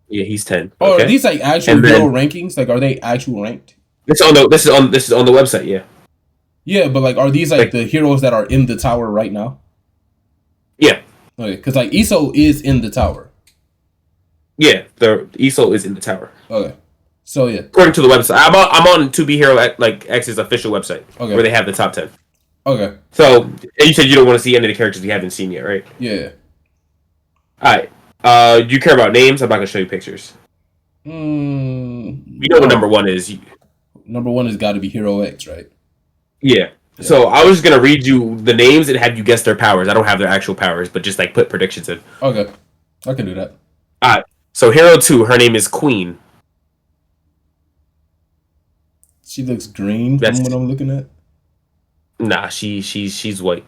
Yeah, he's 10. Oh, okay. are these like actual hero rankings? Like, are they actual ranked? This is on the website. Yeah. Yeah, but like, are these like the heroes that are in the tower right now? Yeah. Okay, because like Isol is in the tower. Yeah, the Isol is in the tower. Okay, so yeah, according to the website, I'm on 2B Hero X's official website, where they have the top 10. Okay. So and you said you don't want to see any of the characters you haven't seen yet, right? Yeah. All right. Do you care about names? I'm not gonna show you pictures. You know what number one is. Number one has got to be Hero X, right? Yeah. So I was just gonna read you the names and have you guess their powers. I don't have their actual powers, but just like put predictions in. Okay, I can do that. All right. So Hero 2, her name is Queen. She looks green from what I'm looking at. Nah, she's white,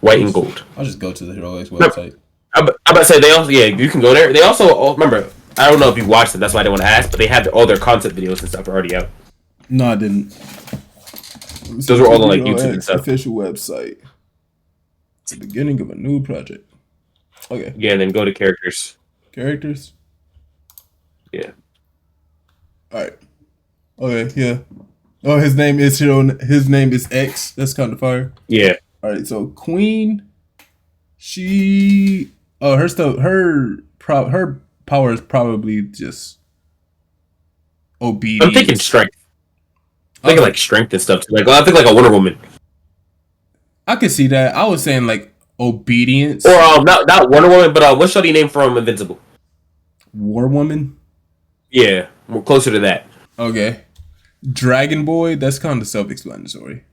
and gold. I'll just go to the Hero X website. I'm about to say they also you can go there. They also remember. I don't know if you watched it. That's why I didn't want to ask. But they have all their concept videos and stuff already out. No, I didn't. Those were all on like YouTube and stuff. Official website. It's the beginning of a new project. Okay. Yeah, and then go to characters. Characters. Yeah. All right. Okay. Yeah. Oh, his name is Hero. His name is X. That's kind of fire. Yeah. All right. So Queen. She. Oh, her stuff. Her power is probably just obedience. I'm thinking strength. I'm thinking like strength and stuff too. Like I think like a Wonder Woman. I could see that. I was saying like obedience. Or not Wonder Woman, but what's Shorty name from Invincible? War Woman. Yeah, we're closer to that. Okay. Dragon Boy. That's kind of self-explanatory.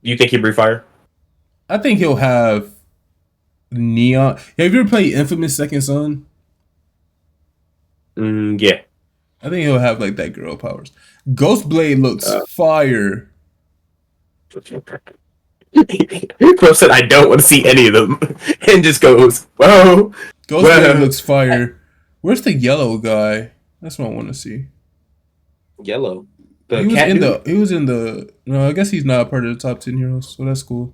You think he'll breathe fire? I think he'll have neon. Have you ever played Infamous Second Son? Yeah. I think he'll have like that girl powers. Ghostblade looks fire. Bro said I don't want to see any of them, and just goes, "Whoa." Ghostblade looks fire. Where's the yellow guy? That's what I want to see. Yellow. He was in the. No, I guess he's not part of the top 10 heroes, so that's cool.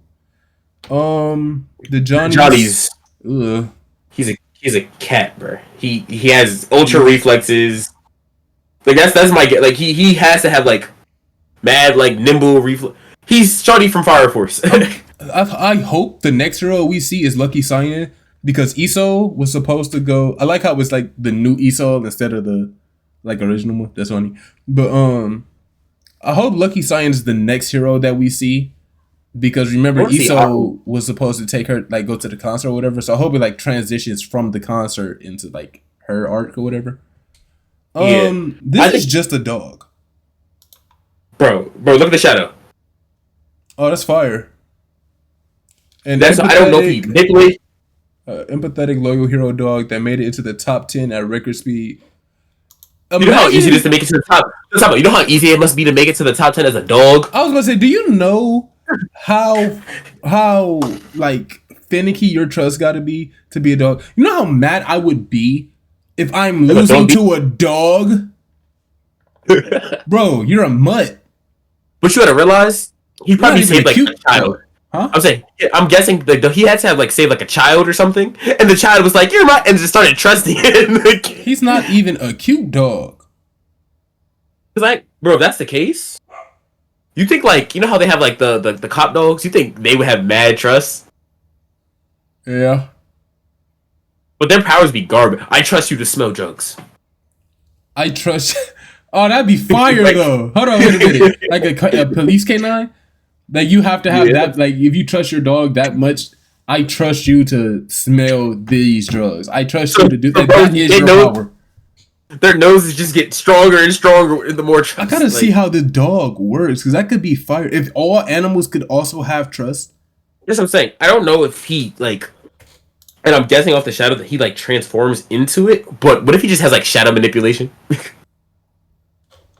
The Johnny's. Ugh. He's a cat, bro. He has ultra reflexes. Like that's my get. Like he has to have like mad like nimble reflex. He's Shorty from Fire Force. I hope the next hero we see is Lucky Cyan because Isol was supposed to go. I like how it was like the new Isol instead of the like original one. That's funny. But I hope Lucky Cyan is the next hero that we see because remember Isol was supposed to take her like go to the concert or whatever. So I hope it like transitions from the concert into like her arc or whatever. This is just a dog. Bro, look at the shadow. Oh, that's fire. And that's I don't know if he manipulate. Empathetic loyal hero dog that made it into the top 10 at record speed. You know how easy it is to make it to the top. You know how easy it must be to make it to the top 10 as a dog. I was gonna say, do you know how like finicky your trust got to be a dog? You know how mad I would be if I'm losing to a dog, bro. You're a mutt. But you gotta realize he probably saved like a child. Huh? I'm guessing he had to have like saved like a child or something, and the child was like, "You're my," and just started trusting him. He's not even a cute dog. Cause like, bro, if that's the case, you think like, you know how they have like the cop dogs? You think they would have mad trust? Yeah. But their powers be garbage. I trust you to smell drugs. I trust. Oh, that'd be fire though. Hold on, wait a minute. Like a police canine. Like you have to have that. Like if you trust your dog that much, I trust you to smell these drugs. I trust you to do that. That is your power. Their noses just get stronger and stronger the more trust. I gotta see how the dog works because that could be fire. If all animals could also have trust. That's what I'm saying. I don't know if he like, and I'm guessing off the shadow that he like transforms into it. But what if he just has like shadow manipulation?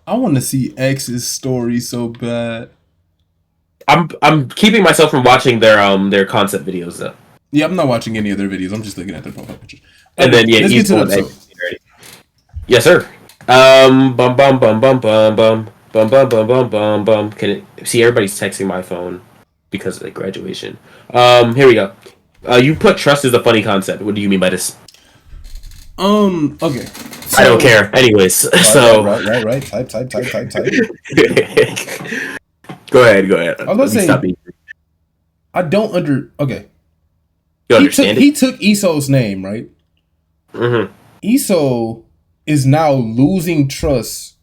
I want to see X's story so bad. I'm keeping myself from watching their concept videos though. Yeah, I'm not watching any of their videos. I'm just looking at their profile pictures. And then let's get to the episode. Yes, sir. Bum bum bum bum bum bum bum bum bum bum bum bum. Can it see? Everybody's texting my phone because of like graduation. Here we go. You put trust as a funny concept. What do you mean by this? Okay. So, I don't care. Anyways, right. Type. Go ahead. I was gonna say, I don't okay. You understand he took Esau's name, right? Mm-hmm. Esau is now losing trust,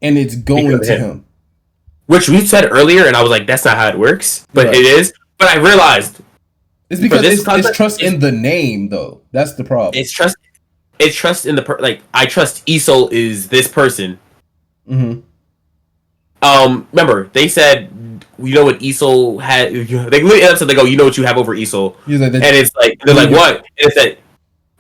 and it's going to him. Which we said earlier, and I was like, that's not how it works. But it is. But I realized. It's because it's trust in the name, though. That's the problem. It's trust in the like. I trust Esau is this person. Mm-hmm. Remember they said, you know what Esau had. They literally said, they go, you know what you have over Esau, and it's like they're like, what? And it's that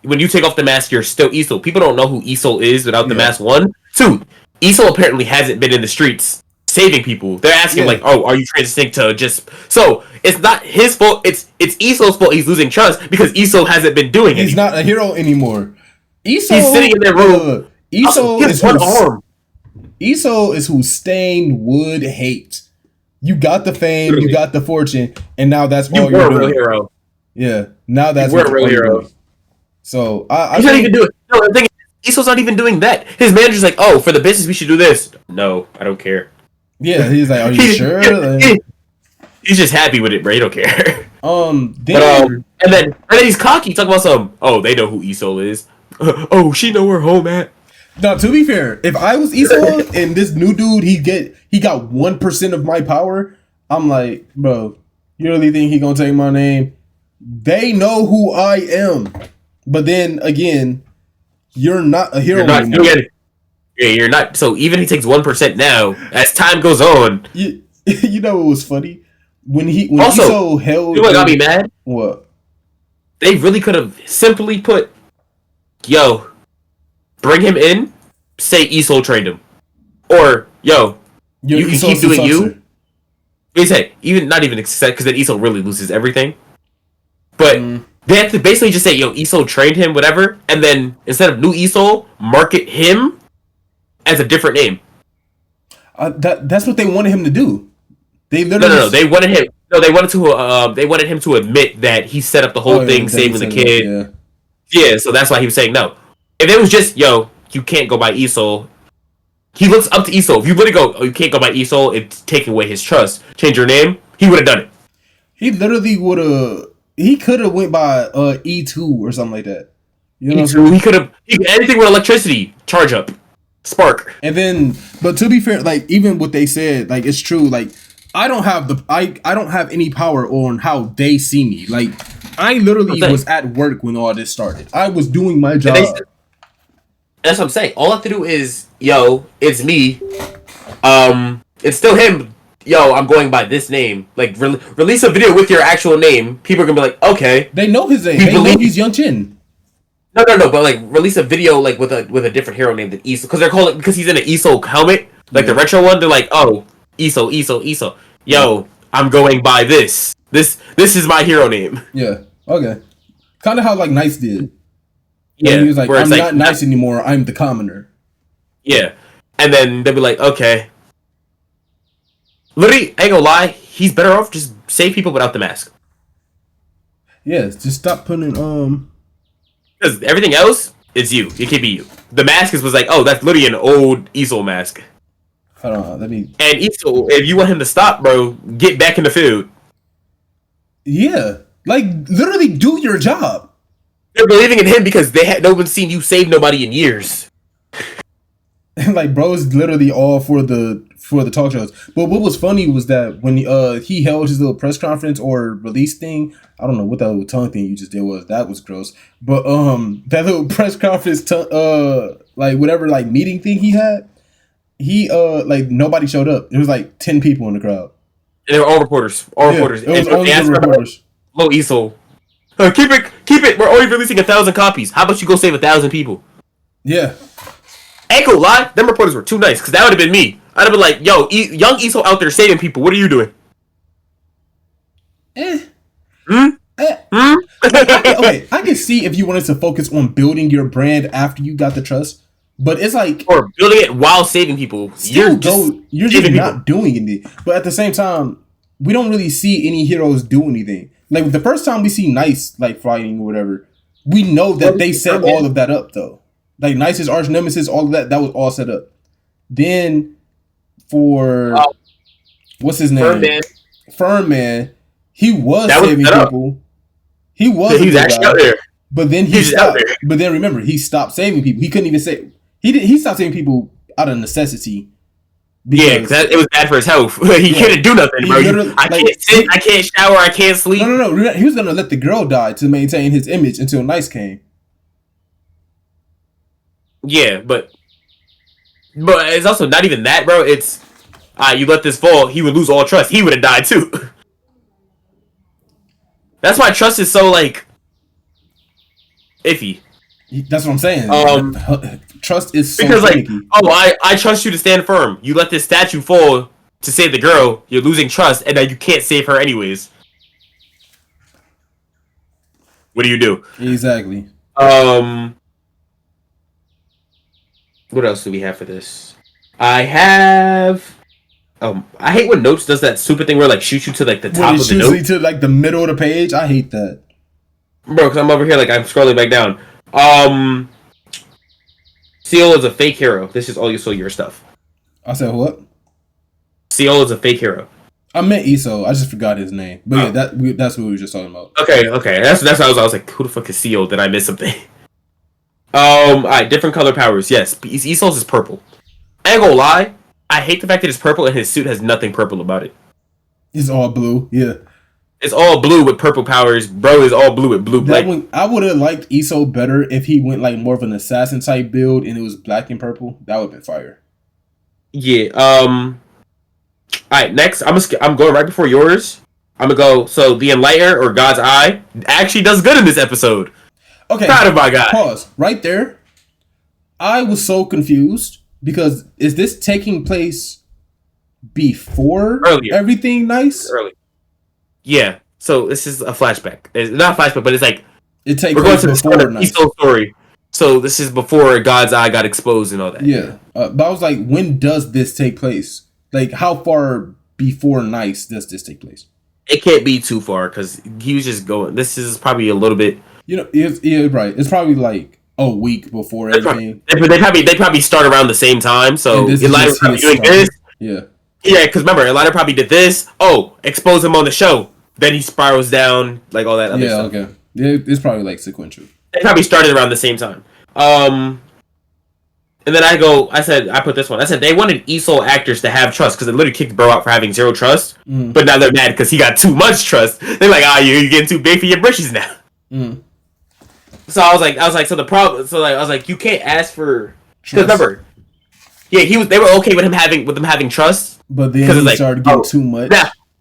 when you take off the mask, you're still Esau. People don't know who Esau is without the mask. 1, 2. Esau apparently hasn't been in the streets saving people. They're asking like, oh, are you transitioning to just? So it's not his fault. It's Esau's fault. He's losing trust because Esau hasn't been doing it. He's not a hero anymore. Esau, he's sitting in their room. Esau is one arm. Esau is who Stain would hate. You got the fame, you got the fortune, and now that's all you're doing. Real hero. Yeah, now that's what you're doing. So he's not even doing. No, the thing is, Esau's not even doing that. His manager's like, "Oh, for the business, we should do this." No, I don't care. Yeah, he's like, "Are you sure?" He's just happy with it, bro. He don't care. And then he's cocky. Talking about some. Oh, they know who Esau is. Oh, she know where home at. Now, to be fair, if I was Esau and this new dude, he got 1% of my power, I'm like, bro, you really think he gonna take my name? They know who I am. But then again, you're not a hero anymore. Yeah, you're not. So even if he takes 1% now, as time goes on, you know what was funny when also, Esau held. You know what got me mad? What? They really could have simply put, "Yo, bring him in. Say Esau trained him," or "Yo, you can keep doing you." They say not even accept because then Esau really loses everything. But they have to basically just say, "Yo, Esau trained him, whatever," and then instead of new Esau, market him as a different name. That's what they wanted him to do. They literally no. They wanted him. No, they wanted him to admit that he set up the whole thing, saving the kid. Yeah, so that's why he was saying no. If it was just, "Yo, you can't go by Esau," he looks up to Esau. If you really go, "Oh, you can't go by Esau," it's taking away his trust. Change your name. He would have done it. He literally would have. He could have went by E2 or something like that. You know, E2, he could have anything with electricity. Charge up, spark. And then, but to be fair, like even what they said, like it's true. Like I don't have I don't have any power on how they see me. Like I literally was at work when all this started. I was doing my job. That's what I'm saying. All I have to do is, "Yo, it's me. It's still him. Yo, I'm going by this name." Like, release a video with your actual name. People are gonna be like, "Okay." They know his name. They know he's Young Chin. No, but like release a video like with a different hero named than Iso, because they're calling because he's in an Iso helmet, like the retro one. They're like, oh, Iso. Yo, I'm going by this. This is my hero name. Yeah. Okay. Kind of how like Nice did. Yeah, he was like, I'm not nice anymore. I'm the commoner. Yeah, and then they'll be like, okay. Literally, I ain't gonna lie, he's better off just save people without the mask. Yeah, just stop putting Because everything else is you. It can be you. The mask was like, oh, that's literally an old Iso mask. Hold on, let me. And Iso, if you want him to stop, bro, get back in the field. Yeah, like literally do your job. They're believing in him because no one's seen you save nobody in years. And like, bro, is literally all for the talk shows. But what was funny was that when he held his little press conference or release thing, I don't know what that little tongue thing you just did was. That was gross. But that little press conference, like whatever like meeting thing he had, he like nobody showed up. It was like 10 people in the crowd. And they were all reporters. All reporters. It was only the reporters. Low Iso. Keep it. We're only releasing 1,000 copies. How about you go save 1,000 people? Yeah. Ain't gonna lie, them reporters were too nice, because that would have been me. I'd have been like, yo, young Iso out there saving people. What are you doing? Okay, I can see if you wanted to focus on building your brand after you got the trust, but it's like, or building it while saving people. You're just not doing anything. But at the same time, we don't really see any heroes do anything. Like the first time we see Nice like fighting or whatever, we know that they set all of that up though. Like Nice's arch nemesis, all of that was all set up. Then for what's his name? Fernman, he was saving people. He was he's actually out there. But then he stopped. But then remember, he stopped saving people. He couldn't even say he stopped saving people out of necessity. Yeah, because it was bad for his health. He couldn't do nothing, bro. I can't sit, I can't shower, I can't sleep. No. He was gonna let the girl die to maintain his image until Nice came. Yeah, but it's also not even that, bro. It's you let this fall, he would lose all trust. He would have died too. That's why trust is so like iffy. That's what I'm saying. Trust is so because finicky. like, I trust you to stand firm. You let this statue fall to save the girl. You're losing trust, and now you can't save her anyways. What do you do? Exactly. What else do we have for this? I have. I hate when Notes does that stupid thing where like shoots you to like the top of the note to like the middle of the page. I hate that, bro. Because I'm over here like I'm scrolling back down. Seal is a fake hero. This is all you saw your stuff. I said what? Seal is a fake hero. I meant Iso. I just forgot his name. But yeah, that's what we were just talking about. Okay. That's what I was like, who the fuck is Seal? Did I miss something? Alright, different color powers. Yes, Iso's is purple. I ain't gonna lie. I hate the fact that it's purple and his suit has nothing purple about it. It's all blue. Yeah. It's all blue with purple powers. Bro is all blue with blue. I would have liked Iso better if he went like more of an assassin type build and it was black and purple. That would have been fire. Yeah. Alright, next I'm going right before yours. I'm gonna go. So the Enlightener or God's Eye actually does good in this episode. Okay. Proud of my guy. Pause right there. I was so confused because is this taking place before everything nice? Early. Yeah. So this is a flashback. It's not a flashback, but it's like it takes place before the Iso story. So this is before God's Eye got exposed and all that. Yeah. But I was like, when does this take place? Like, how far before Nice does this take place? It can't be too far because he was just going. This is probably a little bit. You know, yeah, right. It's probably like a week before everything. They probably start around the same time. So Elijah's probably doing this. Yeah. Yeah, because remember, Elijah probably did this. Oh, expose him on the show. Then he spirals down, like all that other stuff. Yeah, okay. Yeah, it's probably like sequential. They probably started around the same time. And then I put this one. I said they wanted Iso actors to have trust because they literally kicked bro out for having zero trust. But now they're mad because he got too much trust. They're like, you're getting too big for your britches now. So I was like, so the problem, so like, I was like, you can't ask for, because remember, yeah, they were okay with him having trust, but then he started getting too much.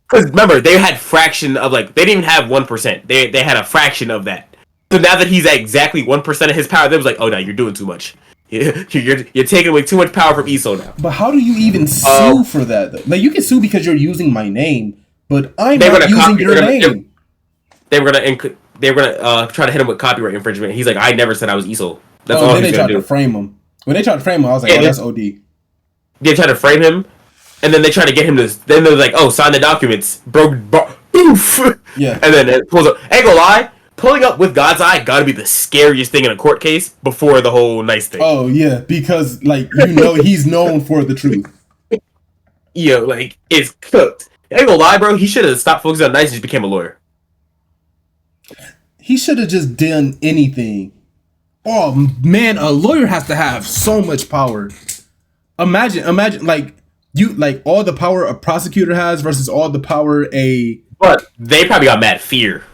Because remember, they had fraction of like, they didn't even have 1%. They had a fraction of that. So now that he's at exactly 1% of his power, they was like, oh no, you're doing too much. You're taking away too much power from Iso now. But how do you even sue for that? Though? Like, you can sue because you're using my name, but I'm not using your name. They were gonna try to hit him with copyright infringement. He's like, I never said I was Iso. That's all then he's they gonna tried do. to frame him. When they tried to frame him, I was like, that's OD. They tried to frame him, and then they tried to get him to. Then they were like, oh, sign the documents. Boof. Yeah. And then it pulls up. Ain't gonna lie. Pulling up with God's Eye gotta be the scariest thing in a court case before the whole nice thing. Oh yeah, because like he's known for the truth. Yo, like it's cooked. Ain't gonna lie, bro. He should have stopped focusing on nice and just became a lawyer. He should have just done anything. Oh man, a lawyer has to have so much power. Imagine like all the power a prosecutor has versus all the power a. But they probably got mad fear.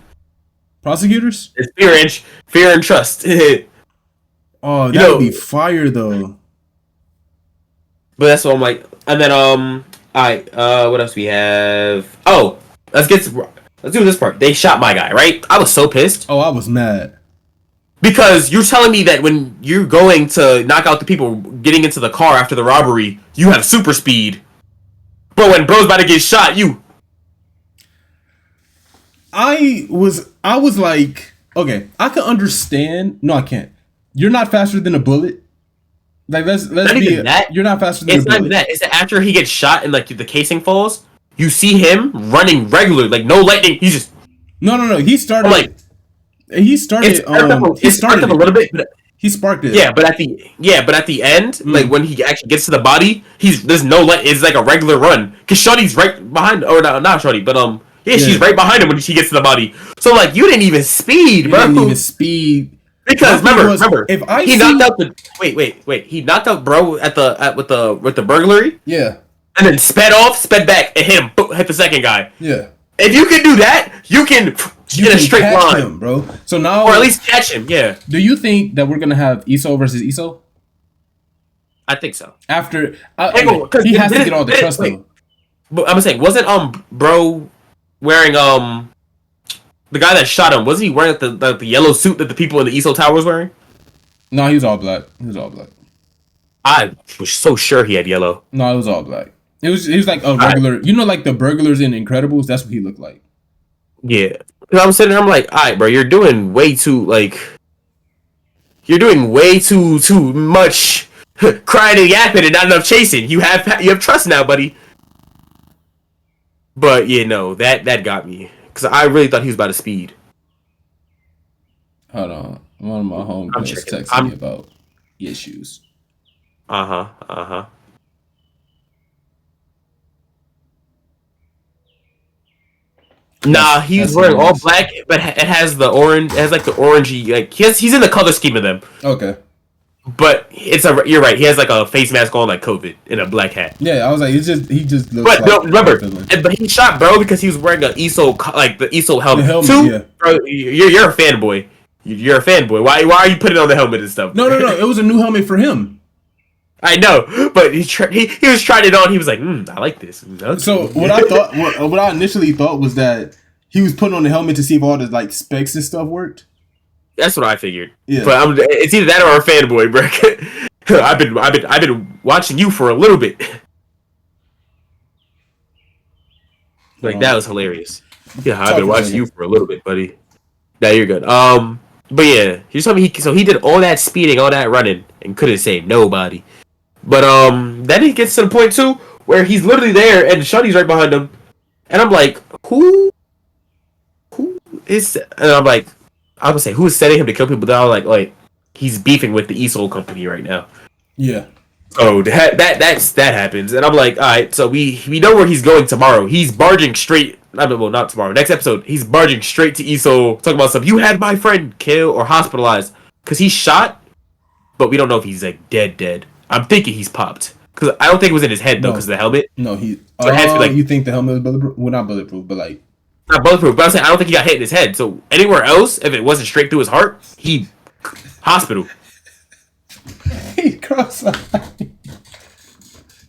Prosecutors? It's fear and trust. Oh, that would be fire though. But that's what I'm like. And then alright, what else we have? Oh, let's do this part. They shot my guy, right? I was so pissed. Oh, I was mad. Because you're telling me that when you're going to knock out the people getting into the car after the robbery, you have super speed. But when bro's about to get shot, you I was like, okay, I can understand. No, I can't. You're not faster than a bullet. Like let's be that. You're not faster than a bullet. It's not even that. It's that after he gets shot and like the casing falls, you see him running regular, like no lightning. He's just no. He started He started a little bit. But, he sparked it. Yeah, but at the end, like when he actually gets to the body, there's no light. It's like a regular run because Shawty's right behind, or not Shawty, but she's right behind him when she gets to the body. So like you didn't even speed, bro. Didn't even speed. Because remember, if I knocked out the wait, he knocked out bro with the burglary. Yeah. And then sped back, and hit him, hit the second guy. Yeah. If you can do that, you can in a straight line, him, bro. So now, or at least catch him. Yeah. Do you think that we're gonna have Iso versus Iso? I think so. After he has to get all the trust though. But I'm saying, wasn't bro wearing the guy that shot him? Wasn't he wearing the yellow suit that the people in the Iso Tower was wearing? No, he was all black. I was so sure he had yellow. No, it was all black. He was like a regular, like the burglars in Incredibles. That's what he looked like. Yeah, I'm sitting there. I'm like, all right, bro, you're doing way too much crying and yapping and not enough chasing. You have trust now, buddy. But yeah, no, that got me because I really thought he was about to speed. Hold on, one of my homegirls texting me about issues. Nah, he's wearing all black, but it has the orange. It has like the orangey, like he's in the color scheme of them. Okay. But you're right. He has like a face mask on, like COVID, and a black hat. Yeah, I was like, he just looks. But no, remember, but he shot bro because he was wearing an ESO, like the ESO helmet. The helmet, too. Yeah. Bro, you're a fanboy. You're a fanboy. Why are you putting on the helmet and stuff? No. It was a new helmet for him. I know, but he was trying it on. He was like, I like this. Okay. So what I thought, what I initially thought was that he was putting on the helmet to see if all the like specs and stuff worked. That's what I figured. Yeah. But it's either that or a fanboy, bro. I've been watching you for a little bit. Like that was hilarious. Yeah, I've been watching you for a little bit, buddy. Now you're good. But yeah, you told me he did all that speeding, all that running, and couldn't save nobody. But then he gets to the point too where he's literally there and Shawty's right behind him, and I'm like, who is? And I'm like, I would say who is setting him to kill people? That are like he's beefing with the ESOL company right now. Yeah. So that happens, and I'm like, all right. So we know where he's going tomorrow. He's barging straight. Not tomorrow. Next episode, he's barging straight to ESOL, talking about stuff. You had my friend killed or hospitalized because he's shot, but we don't know if he's like dead. I'm thinking he's popped because I don't think it was in his head though because of the helmet. No, he. So it has to be like, you think the helmet was bulletproof? Well, not bulletproof, but like not bulletproof. But I'm saying I don't think he got hit in his head. So anywhere else, if it wasn't straight through his heart, he hospital. He cross-eyed.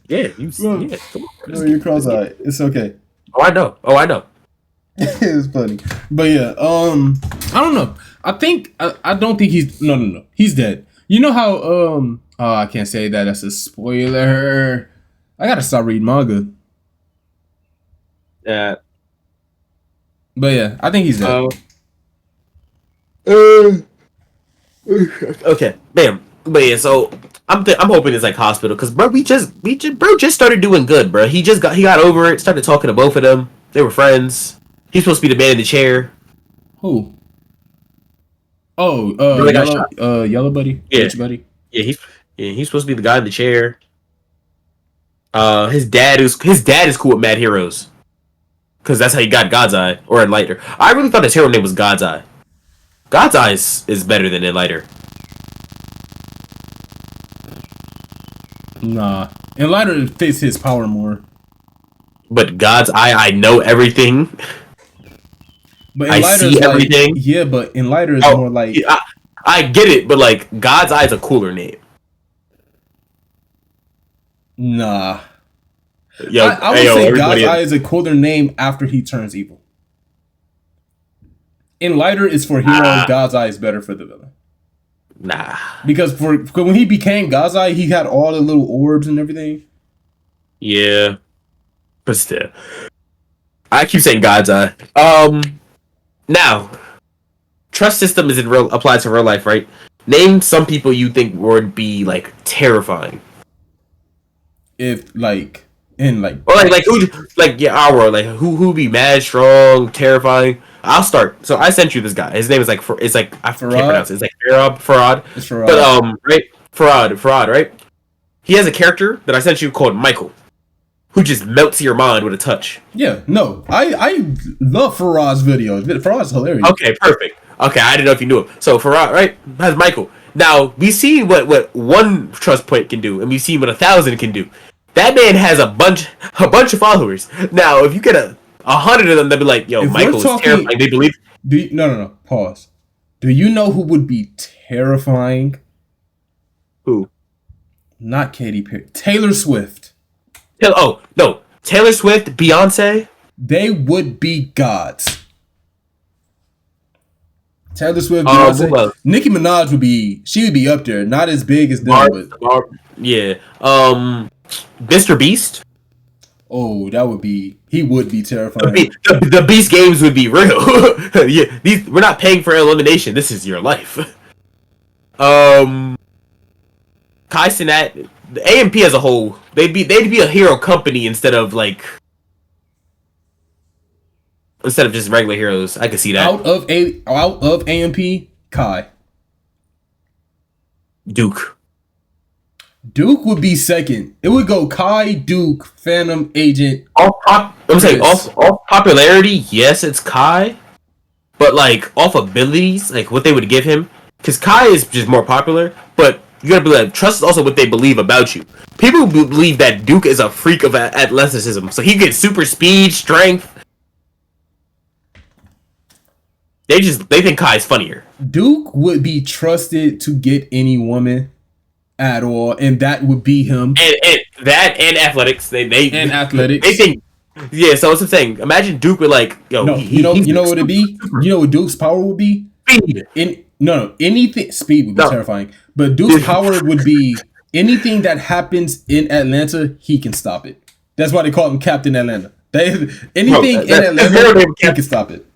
Yeah, come on. No, you're cross-eyed. It's okay. Oh, I know. It was funny, but yeah, I don't know. I don't think he's no. He's dead. You know how oh, I can't say that. That's a spoiler. I gotta start reading manga. Yeah. But yeah, I think he's dead. Okay, bam. But yeah, so I'm hoping it's like hospital because bro, bro just started doing good, bro. He got over it. Started talking to both of them. They were friends. He's supposed to be the man in the chair. Who? Oh, Really got shot. Yellow Buddy, Yeah. Rich Buddy. Yeah, he's supposed to be the guy in the chair. His dad is cool with Mad Heroes, because that's how he got God's Eye or Enlighter. I really thought his hero name was God's Eye. God's Eye is better than Enlighter. Nah, Enlighter fits his power more. But God's Eye, I know everything. But I see like, everything. Yeah, but Enlighter is more like. I get it, but like God's Eye is a cooler name. Nah. Yo, I would say God's Eye is a cooler name after he turns evil. Enlighter is for hero. God's Eye is better for the villain. Nah. Because when he became God's Eye, he had all the little orbs and everything. Yeah. But still. I keep saying God's Eye. Now, trust system is applies to real life, right? Name some people you think would be like terrifying. If like in like or like who like yeah our world like who would be mad strong terrifying. I'll start. So I sent you this guy. His name is like it's like I can't pronounce it. It's like Farad. It's Farad. But right, Farad, right? He has a character that I sent you called Michael, who just melts your mind with a touch. Yeah, no, I love Farad's videos. Farad's hilarious. Okay, perfect. Okay, I didn't know if you knew him. So Farad, right, has Michael. Now we see what one trust point can do, and we see what 1,000 can do. That man has a bunch of followers. Now, if you get 100 of them, they'll be like, "Yo, Michael is terrifying." They believe. No. Pause. Do you know who would be terrifying? Who? Not Katy Perry. Taylor Swift. Oh no, Taylor Swift, Beyonce. They would be gods. Taylor Swift, Beyonce. Nicki Minaj would be up there. Not as big as them, but yeah. Mr. Beast. Oh, he would be terrifying. The Beast games would be real. Yeah, we're not paying for elimination. This is your life. Kai Cenat, the AMP as a whole, they'd be a hero company instead of just regular heroes. I could see that. Out of AMP, Kai. Duke would be second. It would go Kai, Duke, Phantom, Agent. Off popularity, yes, it's Kai. But like off abilities, like what they would give him, because Kai is just more popular. But you gotta believe, trust is also what they believe about you. People believe that Duke is a freak of athleticism, so he gets super speed, strength. They think Kai's funnier. Duke would be trusted to get any woman at all, and that would be him. And athletics. Athletics. They think. Yeah, so what's I'm saying? Imagine Duke with you know what it'd be? You know what Duke's power would be? Speed. Anything. Speed would be terrifying, but Duke's power would be anything that happens in Atlanta, he can stop it. That's why they call him Captain Atlanta. Anything in Atlanta, he can stop it.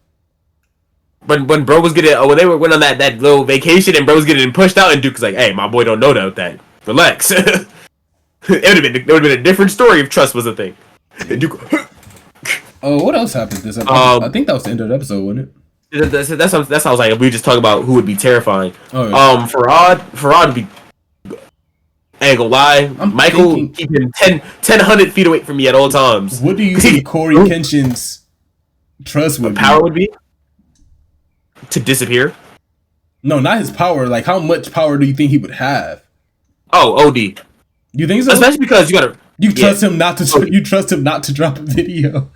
When bro was when they went on that little vacation and bro was getting pushed out and Duke was like, "Hey, my boy don't know that. Relax." It would have been a different story if trust was a thing. And Duke. What else happened this episode? I think that was the end of the episode, wasn't it? That's how I was like, we just talk about who would be terrifying. Oh, yeah. Farad would be. I ain't gonna lie, Michael keeping 100 feet away from me at all times. What do you think Corey Kenshin's trust would power would be? To disappear? No, not his power. Like, how much power do you think he would have? Oh, OD. You think so? Especially because you trust him not to. You trust him not to drop a video.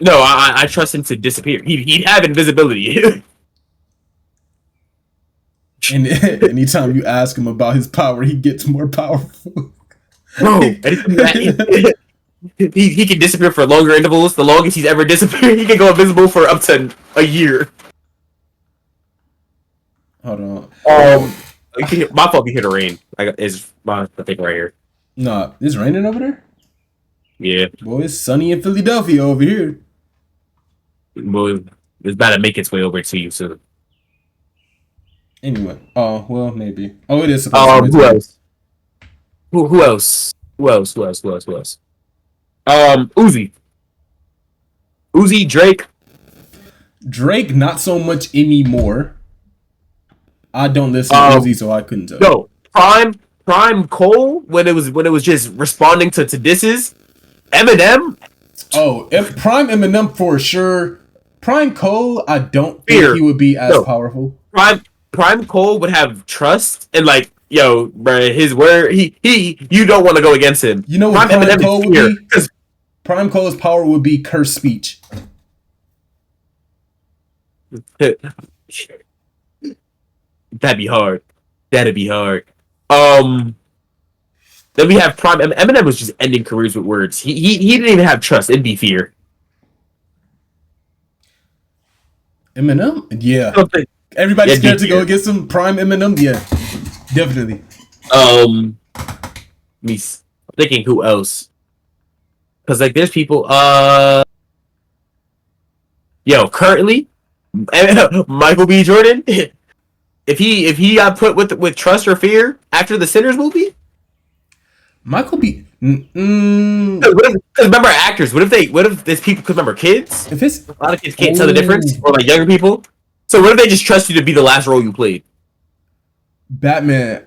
No, I trust him to disappear. He'd have invisibility. And anytime you ask him about his power, he gets more powerful. Bro, he can disappear for longer intervals. The longest he's ever disappeared, he can go invisible for up to a year. Hold on. My fault. We hit a rain. Is my thing right here. Nah, it's raining over there. Yeah. Boy, it's sunny in Philadelphia over here. Well, it's about to make its way over to you soon. Anyway, oh well, maybe. Oh, it is supposed to. Who else? Who else? Who else? Who else? Who else? Who else? Uzi, Drake. Drake, not so much anymore. I don't listen to Uzi, so I couldn't tell. No, Prime Cole when it was just responding to disses. Eminem. Oh, Prime Eminem for sure. Prime Cole, I don't think he would be as powerful. Prime Cole would have trust and like, yo, bro, his word. You don't want to go against him. You know what Prime Cole would be? Prime Cole's power would be curse speech. That'd be hard. Then we have Prime. Eminem was just ending careers with words. He didn't even have trust. It'd be fear. Eminem? Yeah. Everybody's scared to go against him. Prime Eminem? Yeah. Definitely. I'm thinking who else? Because like there's people. Currently, Michael B. Jordan. If he got put with trust or fear after the Sinners movie. Michael B. Because remember actors. What if there's people? Because remember kids. If it's a lot of kids can't tell the difference, or like younger people. So what if they just trust you to be the last role you played? Batman.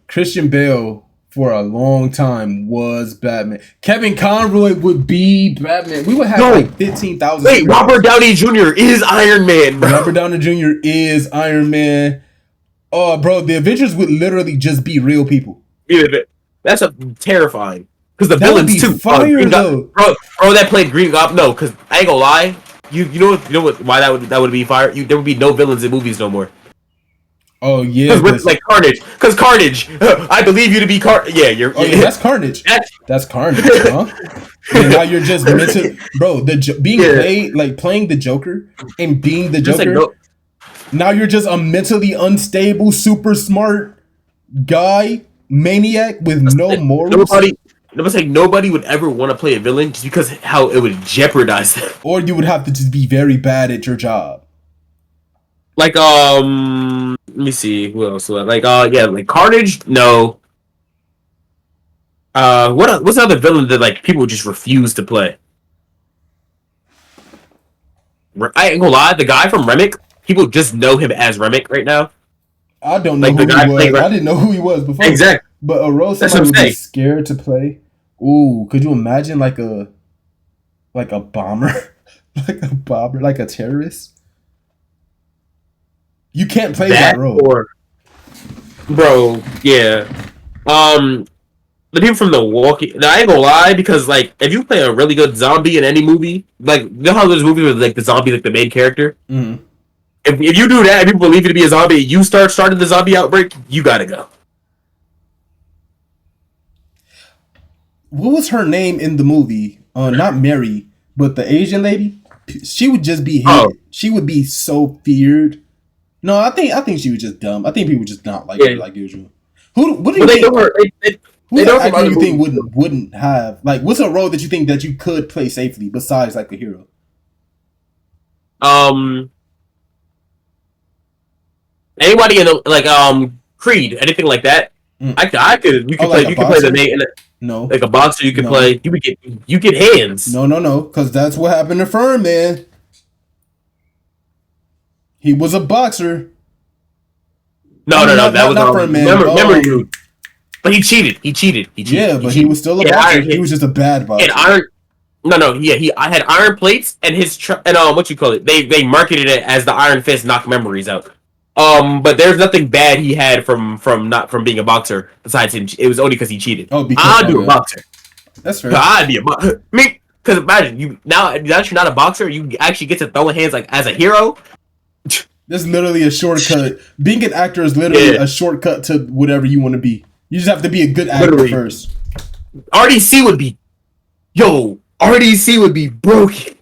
Christian Bale for a long time was Batman. Kevin Conroy would be Batman. We would have like 15,000. Wait, Robert Downey Jr. is Iron Man, bro. Robert Downey Jr. is Iron Man. Oh, bro, the Avengers would literally just be real people. That's terrifying. Because the villains too. Fire, though. Bro, that played Green Goblin. No, because I ain't gonna lie. You know what? Why that would be fire? There would be no villains in movies no more. Oh yeah, like Carnage. Because Carnage, I believe you to be Yeah, you're. Oh yeah, that's Carnage. That's Carnage, huh? And now you're just mental, bro. Playing the Joker and being the Joker. Like, now you're just a mentally unstable, super smart guy, maniac with no morals. Nobody would ever want to play a villain just because how it would jeopardize them. Or you would have to just be very bad at your job. Like let me see who else. Like Carnage. No. What's another villain that like people just refuse to play? I ain't gonna lie, the guy from Remick. People just know him as Remick right now. I don't know who he was. I didn't know who he was before. Exactly. But a role somebody would be scared to play. Ooh, could you imagine like a bomber, like a terrorist? You can't play that role, bro. Yeah. The people from The Walking. I ain't gonna lie, because like if you play a really good zombie in any movie, like you know how there's movies where like the zombie like the main character. Mm-hmm. If you do that, and people believe you to be a zombie, you starting the zombie outbreak, you gotta go. What was her name in the movie? Not Mary, but the Asian lady. She would just be hated. She would be so feared. No, I think she was just dumb. I think people just not like her like usual. What do you think? Who do you think wouldn't have like? What's a role that you think that you could play safely besides like a hero? Anybody in Creed, anything like that. I could. You could play. You could play the main. No, like a boxer. You could play. You get hands. No, because that's what happened to Furman. He was a boxer. No. That was not Furman. Remember you. But he cheated. Yeah, but he was still a boxer. He was just a bad boxer. I had iron plates and his what you call it? They marketed it as the Iron Fist knock memories out. But there's nothing bad he had from being a boxer besides him. It was only because he cheated. I'd be a boxer. That's fair. I'd be a boxer. I mean, because imagine now that you're not a boxer, you actually get to throw hands like as a hero. This is literally a shortcut. Being an actor is literally a shortcut to whatever you want to be. You just have to be a good actor first. RDC would be broken.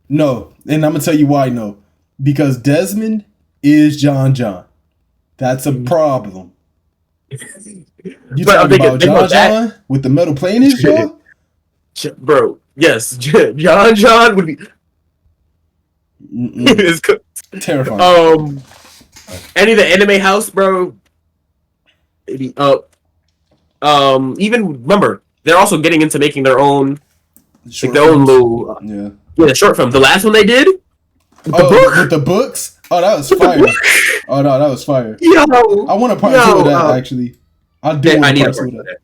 No, and I'm gonna tell you why. No, because Desmond is John John. That's a problem. You But I'm talking about thinking John John with the metal plate in his jaw? bro. Yes, John would be. It's good. Terrifying. Any of the anime house, bro. Maybe even remember they're also getting into making their own, like their own little the short film. The last one they did, with the books. Oh, that was fire. Oh no, that was fire. Yo, I want a part 2 of that actually. I do want a part 2 of that.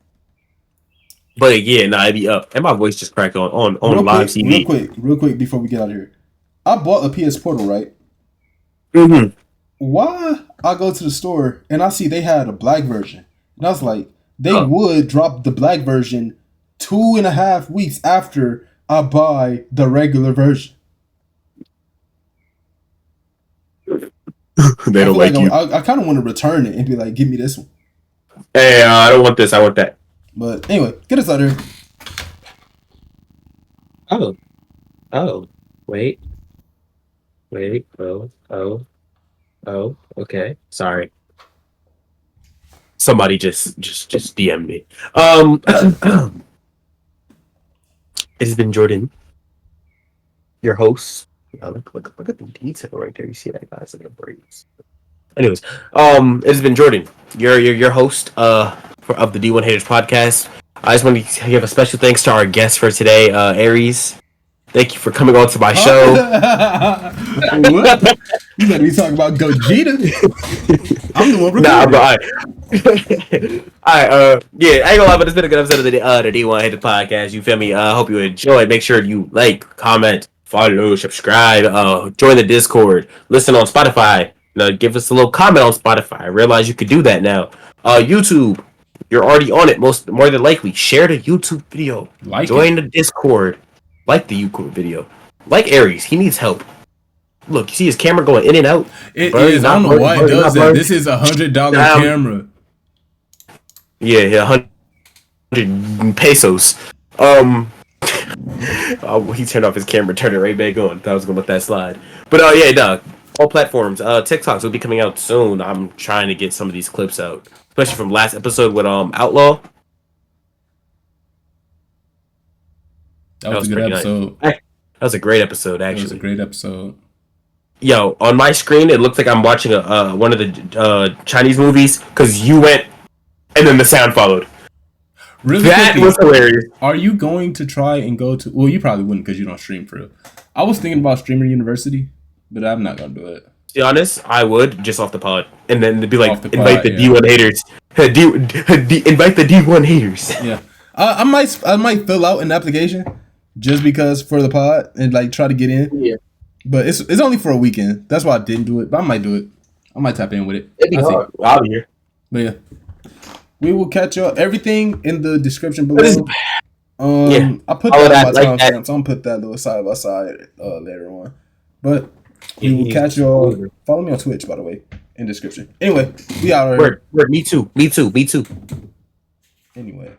But yeah, nah, it'd be up. And my voice just cracked on live TV. Real quick before we get out of here. I bought a PS Portal, right? Mm-hmm. Why I go to the store and I see they had a black version. And I was like, they would drop the black version 2.5 weeks after I buy the regular version. They don't like you. I kind of want to return it and be like, give me this one. Hey, I don't want this. I want that. But anyway, get us out of here. Oh, wait. Oh, okay. Sorry. Somebody just DM me. It has been Jordan, your host. Oh, look at the detail right there. You see that, guys? Look at the braids. Anyways, it has been Jordan, your host of the D1 Haters podcast. I just want to give a special thanks to our guest for today, Aries. Thank you for coming on to my show. What? You better be talking about Gogeta. I'm the one recording. Nah, but yeah, I ain't gonna lie, but it's been a good episode of the D1 Haters podcast. You feel me? Hope you enjoy. Make sure you like, comment, follow, subscribe, join the Discord, listen on Spotify. Give us a little comment on Spotify. I realize you could do that now. YouTube, you're already on it. More than likely, share the YouTube video. Join the Discord. Like the YouTube video. Like Aries, he needs help. Look, you see his camera going in and out. It is. I don't know why it does that. This is $100 camera. Yeah, 100 pesos. He turned off his camera, turned it right back on. Thought I was gonna let that slide. But yeah, dog. All platforms. TikToks will be coming out soon. I'm trying to get some of these clips out, especially from last episode with Outlaw. That was a good episode. Nice. That was a great episode, actually. It was a great episode. Yo, on my screen, it looks like I'm watching one of the Chinese movies because you went and then the sound followed. Really that quickly, was hilarious. Are you going to try and go to... Well, you probably wouldn't because you don't stream for real. I was thinking about Streamer University, but I'm not going to do it. To be honest, I would, just off the pod. And then be like, invite the D1 haters. Invite the D1 haters. Yeah. I might fill out an application just because for the pod and like try to get in. Yeah. But it's only for a weekend. That's why I didn't do it. But I might do it. I might tap in with it. It'd be hard. I'll be here. But yeah. We will catch y'all. Everything in the description below. I put that on my timestamp, so I'm gonna put that little side by side later on. But we will catch y'all. Follow me on Twitch, by the way, in description. Anyway, we out here. Word. Me too. Anyway.